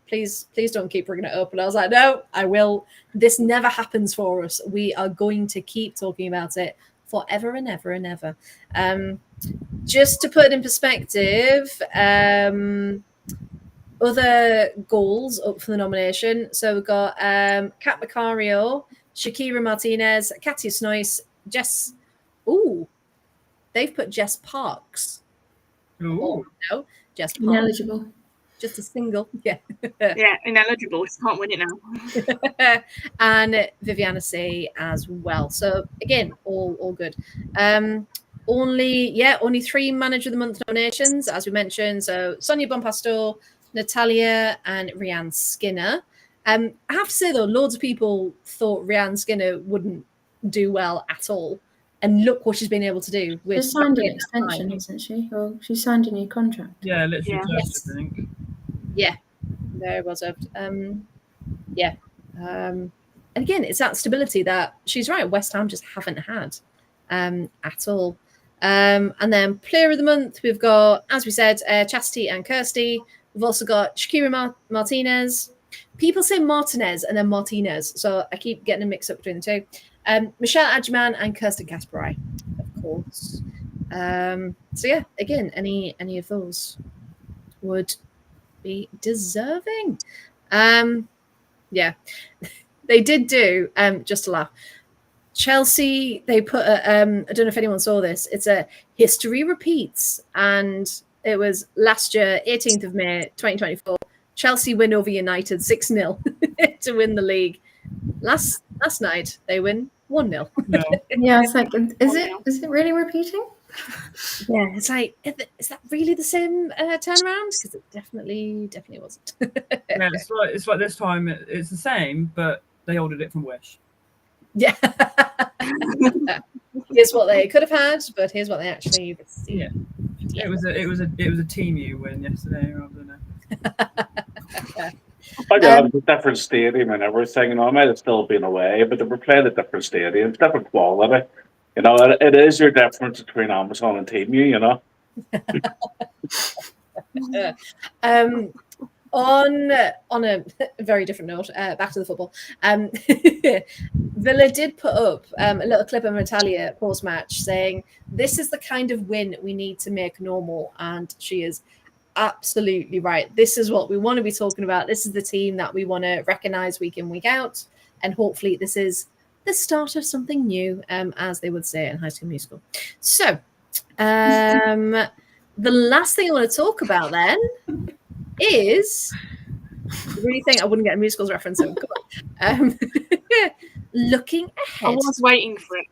A: please don't keep bringing it up. And I was like, no, I will. This never happens for us. We are going to keep talking about it forever and ever and ever. Just to put it in perspective, other goals up for the nomination. So we've got Kat Macario, Shakira Martinez, Katia Snois, Jess. Ooh, they've put Jess Parks.
B: Ooh.
A: Oh, no, Jess Parks.
D: Ineligible.
A: Just a single. Yeah.
E: Yeah, ineligible. She can't win it now.
A: And Viviana C as well. So again, all good. Only 3 Manager of the Month nominations, as we mentioned. So Sonia Bonpastor, Natalia, and Rianne Skinner. I have to say though, loads of people thought Rianne Skinner wouldn't do well at all. And look what she's been able to do. With
D: She's signed an extension, hasn't she? Or she signed a new contract.
B: Yeah, literally
E: Yeah.
B: just, I think.
A: Yeah, very well served. Yeah. And again, it's that stability that she's right. West Ham just haven't had at all. And then Player of the Month, we've got, as we said, Chastity and Kirsty. We've also got Shakira Martinez. People say Martinez and then Martinez, so I keep getting a mix up between the two. Michelle Adjman and Kirsten Kasperai, of course. So yeah, again, any of those would be deserving. Yeah, they did do just to laugh. Chelsea, they put I don't know if anyone saw this. It's a history repeats, and it was last year, 18th of May, 2024. Chelsea win over United 6-0 to win the league. Last night they win 1-0.
B: No.
D: Yeah, it's like, is it really repeating?
A: Yeah, it's like, is that really the same turnaround? Because it definitely wasn't.
B: Yeah, it's like this time it's the same, but they ordered it from Wish.
A: Yeah. Here's what they could have had, but here's what they actually received.
B: Yeah. It was a Team U win yesterday rather than a.
C: I know, it was a different stadium and everything, I might have still been away, but they were playing at different stadiums, different quality. It is your difference between Amazon and Team U,
A: On a very different note, back to the football. Villa did put up a little clip of Natalia post-match saying, this is the kind of win we need to make normal, and she is absolutely right. This is what we want to be talking about. This is the team that we want to recognize week in, week out, and hopefully this is the start of something new, as they would say in High School Musical. So the last thing I want to talk about then is, I really think I wouldn't get a musicals reference in. Come on. Looking ahead.
E: I was waiting for it.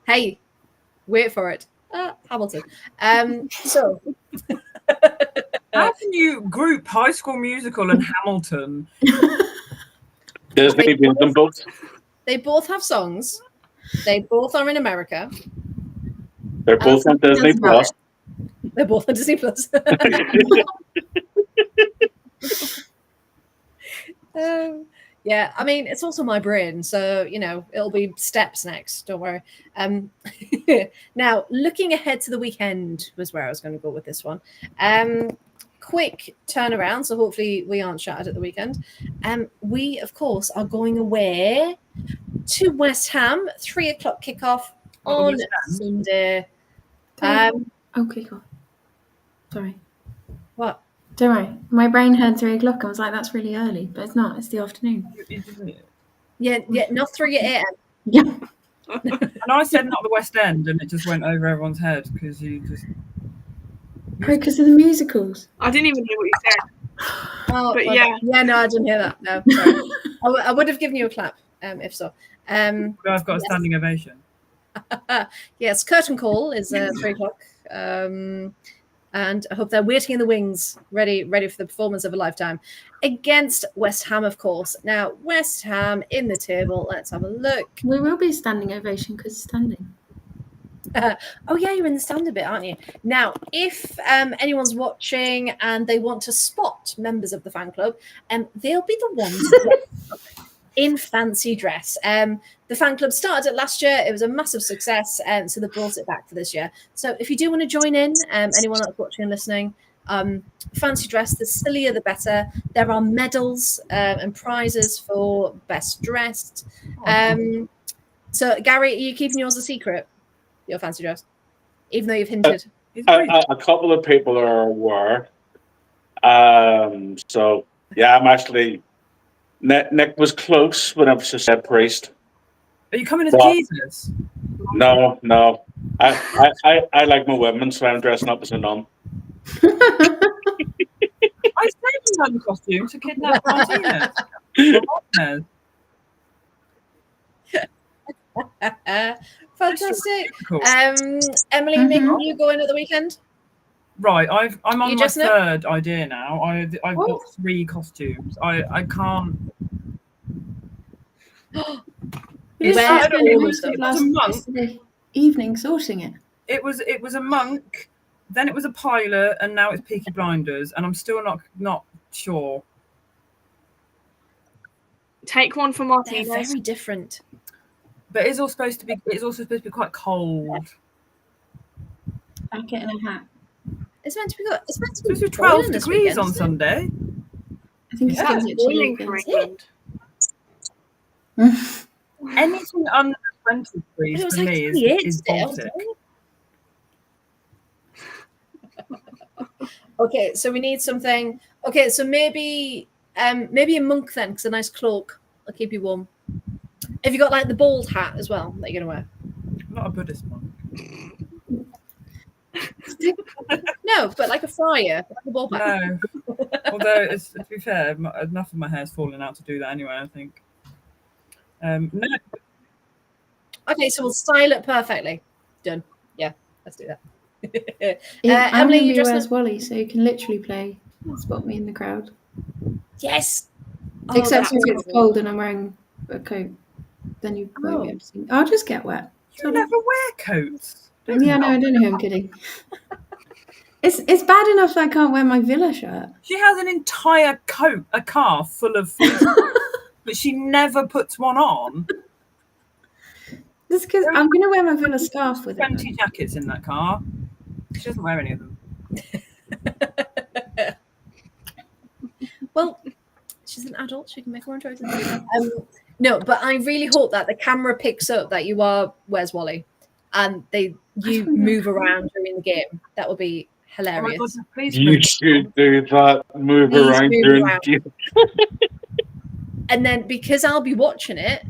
A: Hey, wait for it. Hamilton. So
B: How can you group High School Musical and Hamilton?
C: Disney did them both.
A: they both have songs. They both are in America.
C: They're both on Disney Plus.
A: They're both on Disney Plus. Yeah, I mean, it's also my brain, so it'll be steps next. Don't worry. Now, looking ahead to the weekend was where I was going to go with this one. Quick turnaround, so hopefully we aren't shattered at the weekend. We, of course, are going away to West Ham, 3:00 kickoff on
B: West Ham?
A: Sunday.
D: Okay, cool. Sorry.
A: What?
D: Don't worry. My brain heard 3:00. I was like, that's really early, but it's not. It's the afternoon.
A: Yeah, not 3 a.m.
D: Yeah.
B: And I said not the West End, and it just went over everyone's head because you just.
D: Because of the musicals.
E: I didn't even hear what you said.
A: Oh,
E: But
A: well,
E: yeah.
A: no, I didn't hear that. No, sorry. I would have given you a clap if so.
B: I've got a standing ovation.
A: Yes, curtain call is 3:00. And I hope they're waiting in the wings, ready for the performance of a lifetime against West Ham, of course. Now, West Ham in the table. Let's have a look.
D: We will be standing ovation because standing.
A: Oh yeah, you're in the standard bit, aren't you? Now, if anyone's watching and they want to spot members of the fan club, they'll be the ones in fancy dress. The fan club started it last year. It was a massive success, so they brought it back for this year. So if you do want to join in, anyone that's watching and listening, fancy dress, the sillier the better. There are medals and prizes for best dressed. So Gary, are you keeping yours a secret? Your fancy dress, even though you've hinted.
C: A couple of people are aware. So yeah, I'm actually. Nick was close whenever she said priest.
B: Are you coming as
C: Well,
B: Jesus?
C: No. I like my women, so I'm dressing up as a nun.
B: I saved nun costume to kidnap Martinez.
A: Fantastic.
B: Cool.
A: Emily, Nick, are you going at the weekend?
B: Right, I'm on
A: You
B: my
A: just know?
B: third idea now. I've got 3 costumes. I can't.
D: You
A: Where
D: spent
A: all
D: most
A: of
D: of
A: them?
D: yesterday evening sorting it.
B: It was a monk, then it was a pilot, and now it's Peaky Blinders, and I'm still not sure.
E: Take one for
A: They're
E: Martinez.
A: very different.
B: But it's also supposed to be quite cold.
D: Jacket and a hat.
A: It's meant to be good. It's meant to be
B: It's supposed to be 12
A: boiling this
B: degrees
A: weekend,
B: on
A: isn't it?
B: Sunday.
D: I think it's
B: Yeah.
D: getting a bit
E: Boiling
D: chilly
E: for
D: again.
E: England.
B: Anything under 20 degrees
A: It was
B: for
A: like
B: me
A: 28
B: is
A: today,
B: Baltic.
A: Okay, so we need something. Okay, so maybe a monk then, because a nice cloak will keep you warm. Have you got like the bald hat as well that you're gonna wear?
B: I'm not a Buddhist monk.
A: No, but like a friar, like a bald hat.
B: No. Although, to be fair, enough of my hair's falling out to do that anyway, I think. No.
A: Okay, so we'll style it perfectly. Done. Yeah, let's do that.
D: I'm
A: Emily,
D: going to
A: you
D: be
A: dressed
D: Where's
A: up?
D: Wally, so you can literally play Spot Me in the Crowd.
A: Yes. Oh,
D: Except
A: that's
D: if it's
A: cool.
D: cold and I'm wearing a coat, then you won't be able to see. I'll just get wet.
B: You never wear coats.
D: Yeah, no, I don't know who I'm kidding. It's bad enough that I can't wear my Villa shirt.
B: She has an entire car full of fleece, but she never puts one on.
D: That's because I'm going to wear my Villa scarf with it.
B: 20 jackets in that car. She doesn't wear any of them.
A: Well, she's an adult. She can make her own choices. No, but I really hope that the camera picks up that you are Where's Wally, and you move around during the game. That would be hilarious.
B: Oh my God, please
C: You should do that. Move
A: Please
C: around
A: move
C: during
A: around.
C: the game.
A: And then because I'll be watching it,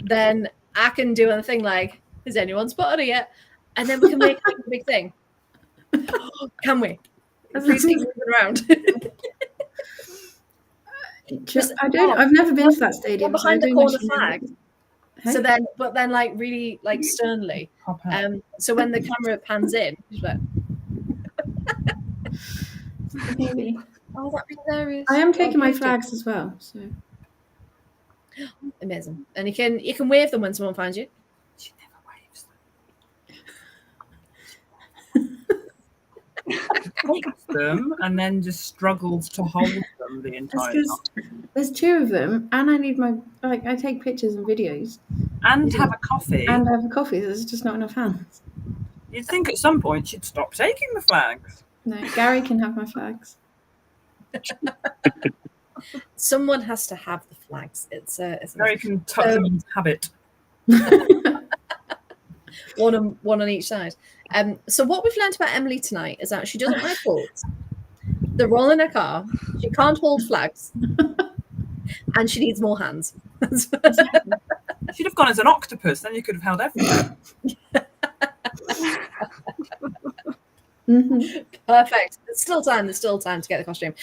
A: then I can do a thing like, has anyone spotted her yet? And then we can make like a big thing. Can we? Please keep moving around.
D: I've never been to that stadium.
A: We're behind
D: so I
A: the
D: don't
A: corner
D: actually know.
A: flag. So then, but then like really like sternly. So when the camera pans in, she's like,
D: Maybe.
A: oh, that'd be hilarious.
D: I am taking my
A: please do.
D: flags as well. So
A: Amazing. And you can wave them when someone finds you.
B: She never waves takes them and then just struggles to hold them the entire time.
D: There's 2 of them, and I need I take pictures and videos.
B: And have a coffee.
D: And have a coffee. There's just not enough hands.
B: You'd think at some point she'd stop taking the flags.
D: No, Gary can have my flags.
A: Someone has to have the flags. It's
B: Gary can tuck them into habit.
A: one on each side. So what we've learned about Emily tonight is that she doesn't like quotes. They're all in her car. She can't hold flags, and she needs more hands.
B: She'd have gone as an octopus, then you could have held everything.
A: Perfect. There's still time to get the costume.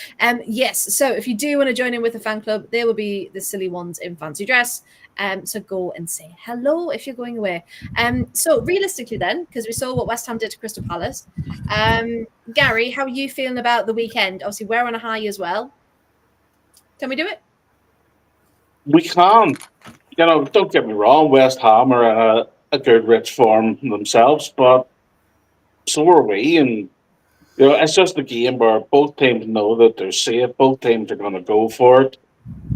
A: Yes, so if you do want to join in with the fan club, there will be the silly ones in fancy dress. So go and say hello if you're going away. So realistically then, because we saw what West Ham did to Crystal Palace, Gary, how are you feeling about the weekend? Obviously we're on a high as well. Can we do it?
C: We can. Don't get me wrong, West Ham are in a good rich form themselves, but so are we, and it's just a game where both teams know that they're safe. Both teams are going to go for it,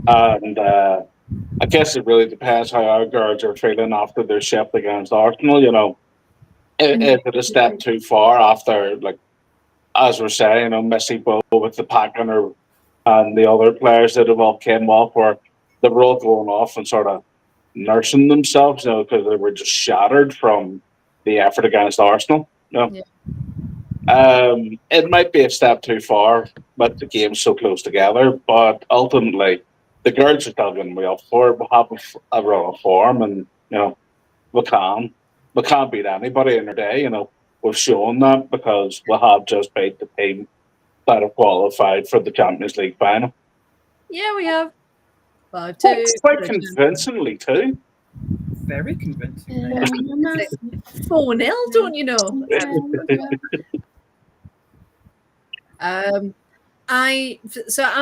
C: and I guess it really depends how our girls are feeling after their shift against Arsenal. Is it a step too far after, like as we're saying, Missy Bo with the packing and the other players that have all came off, where they were all going off and sort of nursing themselves, because they were just shattered from the effort against Arsenal. Yeah. It might be a step too far, but the game's so close together. But ultimately, the girls are still going to be up for it. We have a run of form, and we can't beat anybody in our day. We've shown that because we have just beat the team that have qualified for the Champions League final.
A: Yeah, we have 5-2.
C: Quite convincingly too.
B: Very convincing.
A: 4-0, don't you know? I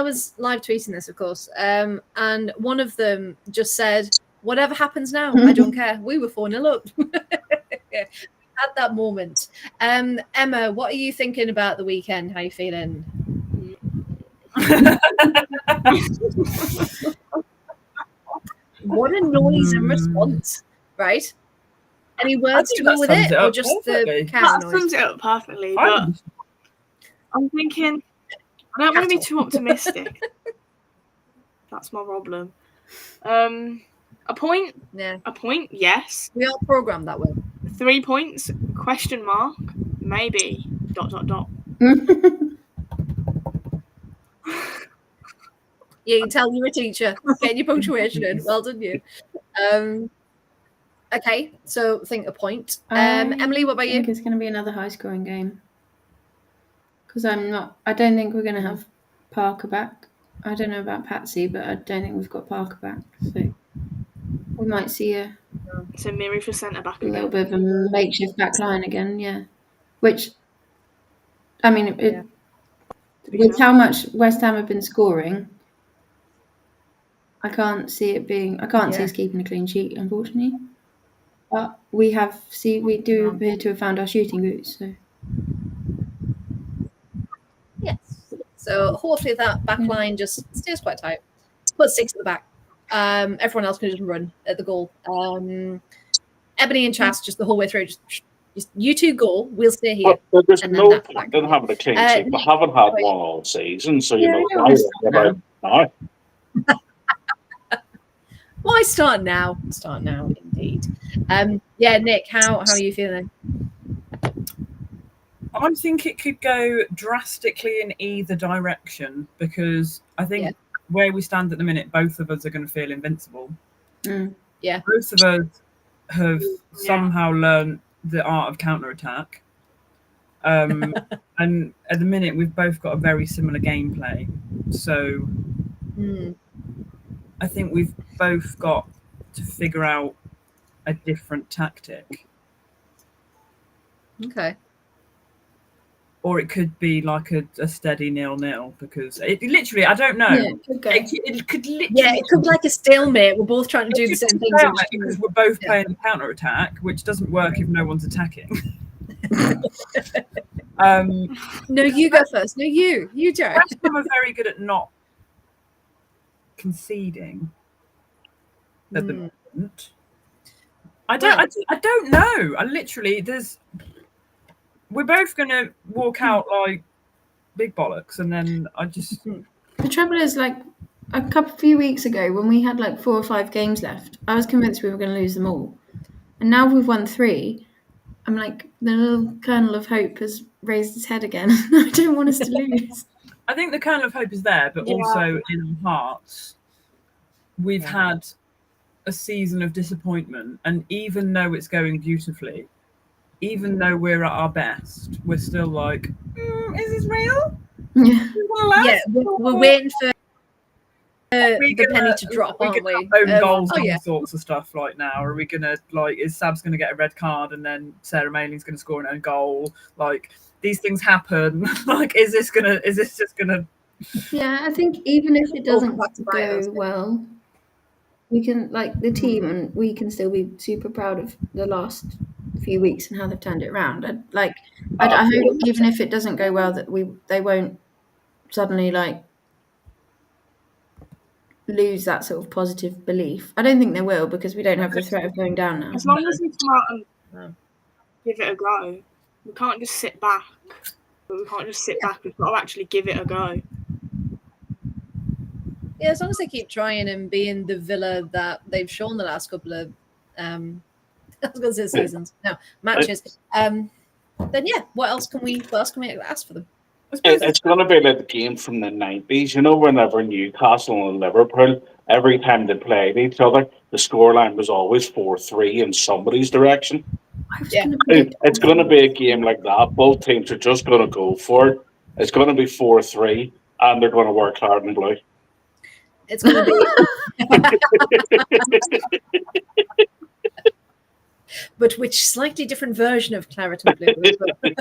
A: was live tweeting this, of course, and one of them just said, "Whatever happens now, I don't care. We were 4-0 up." At that moment, Emma, what are you thinking about the weekend? How are you feeling? What a noise in response, right? Any words to go with it, or just the cow noise?
E: That sums it up perfectly. But I'm thinking, I don't want to be too optimistic. That's my problem. A point?
A: Yeah.
E: A point? Yes.
A: We are programmed that way.
E: 3 points? Question mark? Maybe. ...
A: Yeah, you can tell you're a teacher. Getting your punctuation in. Well done, you. Okay, so think a point. Emily, what about you?
D: I think it's going to be another high-scoring game. Because I don't think we're going to have Parker back. I don't know about Patsy, but I don't think we've got Parker back. So we might see
E: So Miri for centre-back
D: a little bit of a makeshift back line again, yeah. Which, I mean, with how much West Ham have been scoring, I can't see us keeping a clean sheet, unfortunately. But we do appear to have found our shooting boots. So.
A: Yes. So hopefully that back line just stays quite tight. Put 6 at the back. Everyone else can just run at the goal. Ebony and Chas just the whole way through. Just you two go. We'll stay here.
C: But there's no point in having a clean sheet. We haven't had one all season, so why about now?
A: Why start now? Start now, indeed. Nick, how are you feeling?
B: I think it could go drastically in either direction, because I think where we stand at the minute, both of us are going to feel invincible.
A: Yeah.
B: Both of us have somehow learned the art of counter-attack. And at the minute, we've both got a very similar gameplay. So I think we've both got to figure out a different tactic.
A: Okay.
B: Or it could be like a steady 0-0, because it literally, I don't know.
A: Yeah,
B: it could literally.
A: Yeah, it could be like a stalemate. We're both trying to do the same things.
B: Because we're both playing the counter attack, which doesn't work if no one's attacking.
A: No, you go first. No, you, Joe.
B: West Ham are very good at not conceding at the moment. I don't know. I literally we're both gonna walk out like big bollocks, and then I just.
D: The trouble is, like a few weeks ago, when we had like 4 or 5 games left, I was convinced we were going to lose them all, and now we've won 3. I'm like, the little kernel of hope has raised its head again. I don't want us to lose.
B: I think the kernel of hope is there, but also in our hearts, we've had a season of disappointment, and even though it's going beautifully, even though we're at our best, we're still like, is this real?
D: Yeah,
A: we're waiting for the penny to drop, aren't we?
B: Own goals and all sorts of stuff like now. Are we gonna is Sab's gonna get a red card and then Sarah Mayling's gonna score an own goal? Like, these things happen. Like, is this just gonna?
D: Yeah, I think even if it doesn't go well, we can, like, the team, and we can still be super proud of the last few weeks and how they've turned it around. I hope even if it doesn't go well that they won't suddenly like lose that sort of positive belief. I don't think they will, because we don't have the threat of going down now.
E: As long as we come out and give it a go, we can't just sit back. We can't just sit back. We've got to actually give it a go.
A: Yeah, as long as they keep trying and being the Villa that they've shown the last couple of I was going to say seasons. No, matches. Then what else can we ask for them?
C: It's going to be like the game from the 90s, whenever Newcastle and Liverpool, every time they played each other, the scoreline was always 4-3 in somebody's direction. It's going to be a game like that. Both teams are just going to go for it. It's going to be 4-3, and they're going to work hard in blue.
A: It's going to be... but which slightly different version of claret and blue. But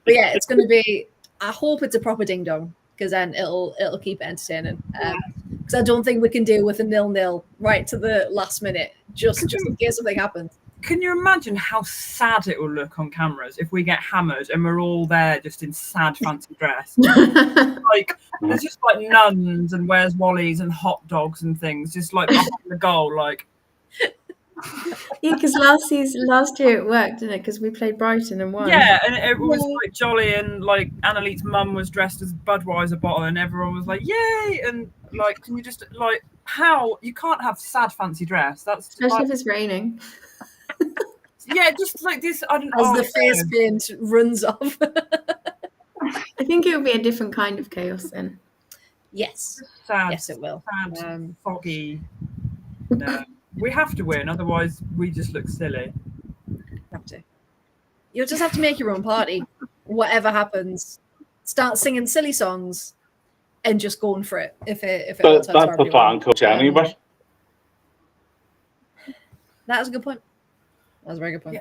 A: yeah, it's going to be. I hope it's a proper ding dong, because then it'll keep it entertaining. Because I don't think we can deal with a 0-0 right to the last minute, just in case something happens.
B: Can you imagine how sad it will look on cameras if we get hammered and we're all there just in sad fancy dress? Like, there's just like nuns and Where's Wally's and hot dogs and things, just like behind the goal, like.
D: Yeah, because last year it worked, didn't it? Because we played Brighton and won.
B: Yeah, and it was like jolly, and like Annalite's mum was dressed as a Budweiser bottle, and everyone was like, "Yay!" And like, can you just like how you can't have sad fancy dress? That's
D: especially if it's raining.
B: Yeah, just like this. I don't know.
A: As the face paint runs off.
D: I think it will be a different kind of chaos then.
A: Yes.
B: Sad.
A: Yes, it will.
B: Sad, foggy. No. We have to win, otherwise we just look silly.
A: Have to. You'll just have to make your own party. Whatever happens, start singing silly songs, and just going for it. If it
C: that's the fan coach anyway.
A: That was a good point. That was a very good point.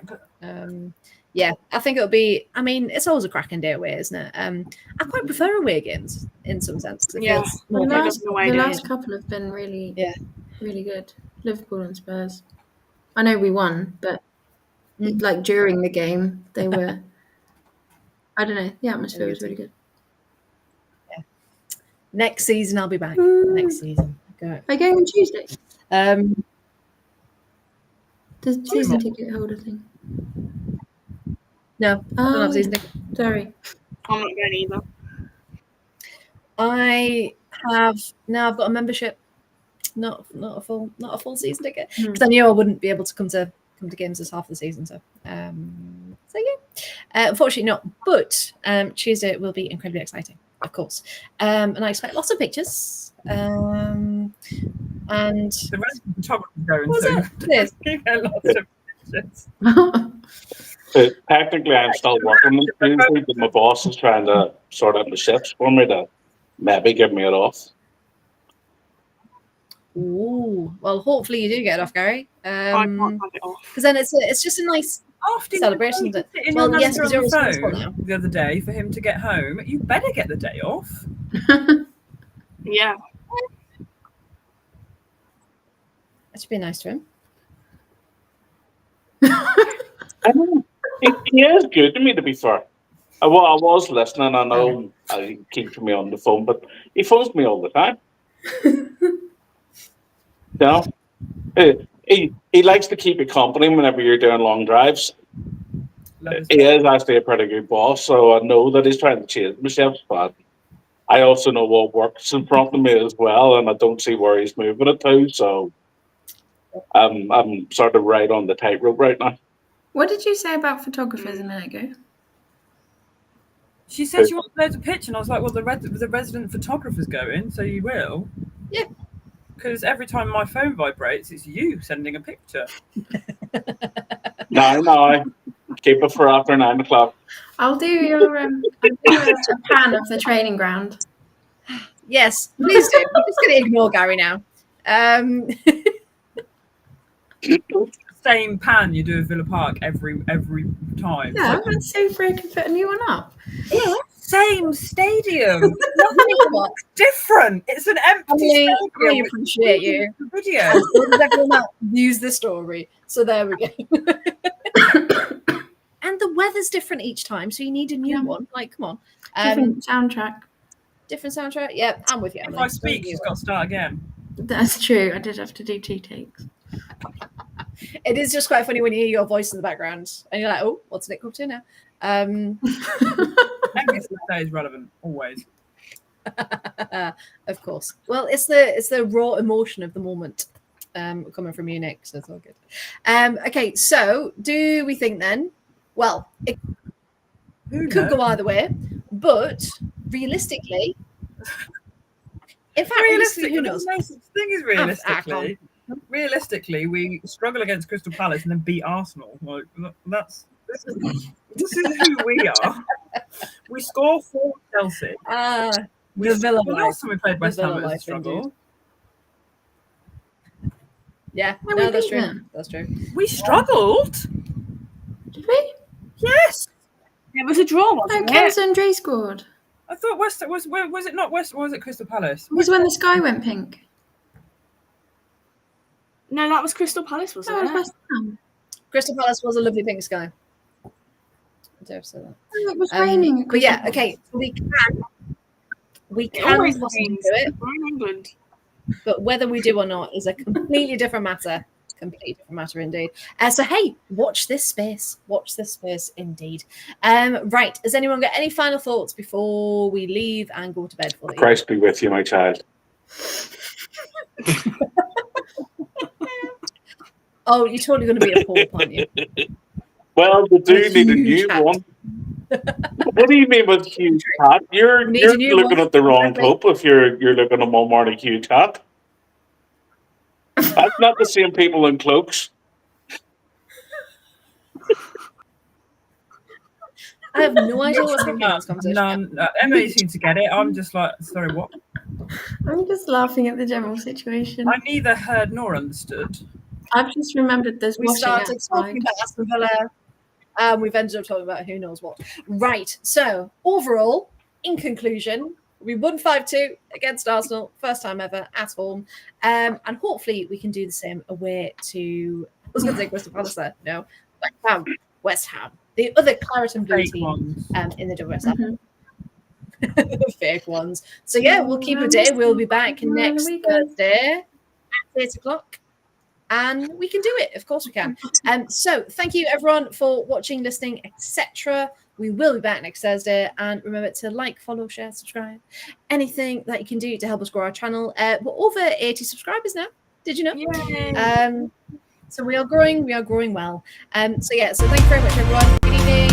A: Yeah, I think it'll be. I mean, it's always a cracking day away, isn't it? I quite prefer away games in some sense.
D: Yeah, the last couple have been really good. Liverpool and Spurs. I know we won, but like during the game, they were. I don't know. The atmosphere was really good.
A: Yeah. Next season, I'll be back. Next season.
D: Are you going on Tuesday? Does the season ticket holder thing?
A: No, I don't have a season ticket.
D: Sorry,
E: I'm not going either.
A: I've got a membership. Not a full season ticket, because I knew I wouldn't be able to come to games this half of the season. So unfortunately not. But Tuesday will be incredibly exciting, of course, and I expect lots of pictures. And
B: the rest of the photography going to lots of pictures.
C: Technically, I'm still working on Tuesday, but my boss is trying to sort out the shifts for me to maybe give me it off.
A: Ooh, well, hopefully you do get it off, Gary.
E: I can't have it off.
A: Because then it's just a nice celebration. Well, yes, because you're responsible now.
B: The other day for him to get home, you better get the day off.
E: Yeah.
A: That should be nice to him.
C: I know. He is good to me, to be fair. I was listening. I know he keeps me on the phone, but he phones me all the time. You know, he likes to keep you company whenever you're doing long drives. He is actually a pretty good boss, so I know that he's trying to change himself, but I also know what works in front of me as well, and I don't see where he's moving it to. So I'm sort of right on the tightrope right now.
D: What did you say about photographers a minute ago?
B: She said she wants loads of pictures, and I was like, well, the resident photographer's going, so you will.
A: Yeah.
B: Because every time my phone vibrates, it's you sending a picture.
C: No. Keep it for after 9 o'clock.
D: I'll do your a pan of the training ground.
A: Yes, please do. I'm just going to ignore Gary now.
B: Same pan you do at Villa Park every time.
D: Yeah, let's see if we can put a new one up.
B: Yeah. Same stadium. Nothing different. It's an empty stadium.
A: I appreciate you.
B: Video.
A: Everyone else use the story. So there we go. And the weather's different each time, so you need a new one. Like, come on.
D: Different soundtrack.
A: Different soundtrack? Yeah, I'm with you.
B: If I speak, she's got to start again.
D: That's true. I did have to do 2 takes.
A: It is just quite funny when you hear your voice in the background and you're like, oh, what's Nick up to now?
B: Everything is relevant, always.
A: Of course. Well, it's the raw emotion of the moment coming from you, Nick, so it's all good. Okay, so do we think then? Well, it could go either way, but realistically, in fact,
B: realistically,
A: who knows?
B: The thing is, realistically, we struggle against Crystal Palace and then beat Arsenal. Like this is who we are. We score for Chelsea.
A: The Villa
B: the last time we played West Ham, it was a struggle.
A: Yeah, no, that's true. That's true.
B: We struggled.
D: Did we?
B: Yes.
E: It was a draw, wasn't it?
D: Kensandre scored.
B: I thought was it not West, or was it Crystal Palace?
D: It was when the sky went pink.
E: No, that was Crystal Palace, wasn't it?
D: West Ham.
A: Crystal Palace was a lovely pink sky. I dare say that.
D: Oh, it was raining.
A: But yeah, okay. We can
E: always
A: possibly
E: rains.
A: do it,
E: We're in England.
A: but whether we do or not is a completely different matter. Completely different matter indeed. So hey, watch this space. Watch this space indeed. Right. Has anyone got any final thoughts before we leave and go to bed for the evening?
C: Christ be with you, my child.
A: Oh, you're totally going to be a pope, aren't you?
C: Well, we do need a new one. What do you mean with huge hat? You're looking at the wrong pope if you're looking at one more huge hat. That's not the same people in cloaks.
A: I have no idea what's happening in this conversation.
B: None. Emily seems to get it. I'm just like, sorry, what?
D: I'm just laughing at the general situation.
B: I neither heard nor understood.
D: I've just remembered there's
A: We
D: washing
A: started
D: outside.
A: talking about Aston Villa. We've ended up talking about who knows what. Right. So overall, in conclusion, we won 5-2 against Arsenal, first time ever at home. And hopefully we can do the same away to, I was going to say Crystal Palace there. No, West Ham. The other claret and blue
B: Fake
A: team
B: ones.
A: in the WSL. Fake ones. So yeah, we'll keep a day. We'll be back next Thursday at 8 o'clock. And we can do it. Of course we can. So thank you everyone for watching, listening, etc. We will be back next Thursday. And remember to like, follow, share, subscribe. Anything that you can do to help us grow our channel. We're over 80 subscribers now. Did you know?
E: Yay.
A: So we are growing well. So yeah, so thank you very much everyone. Good evening.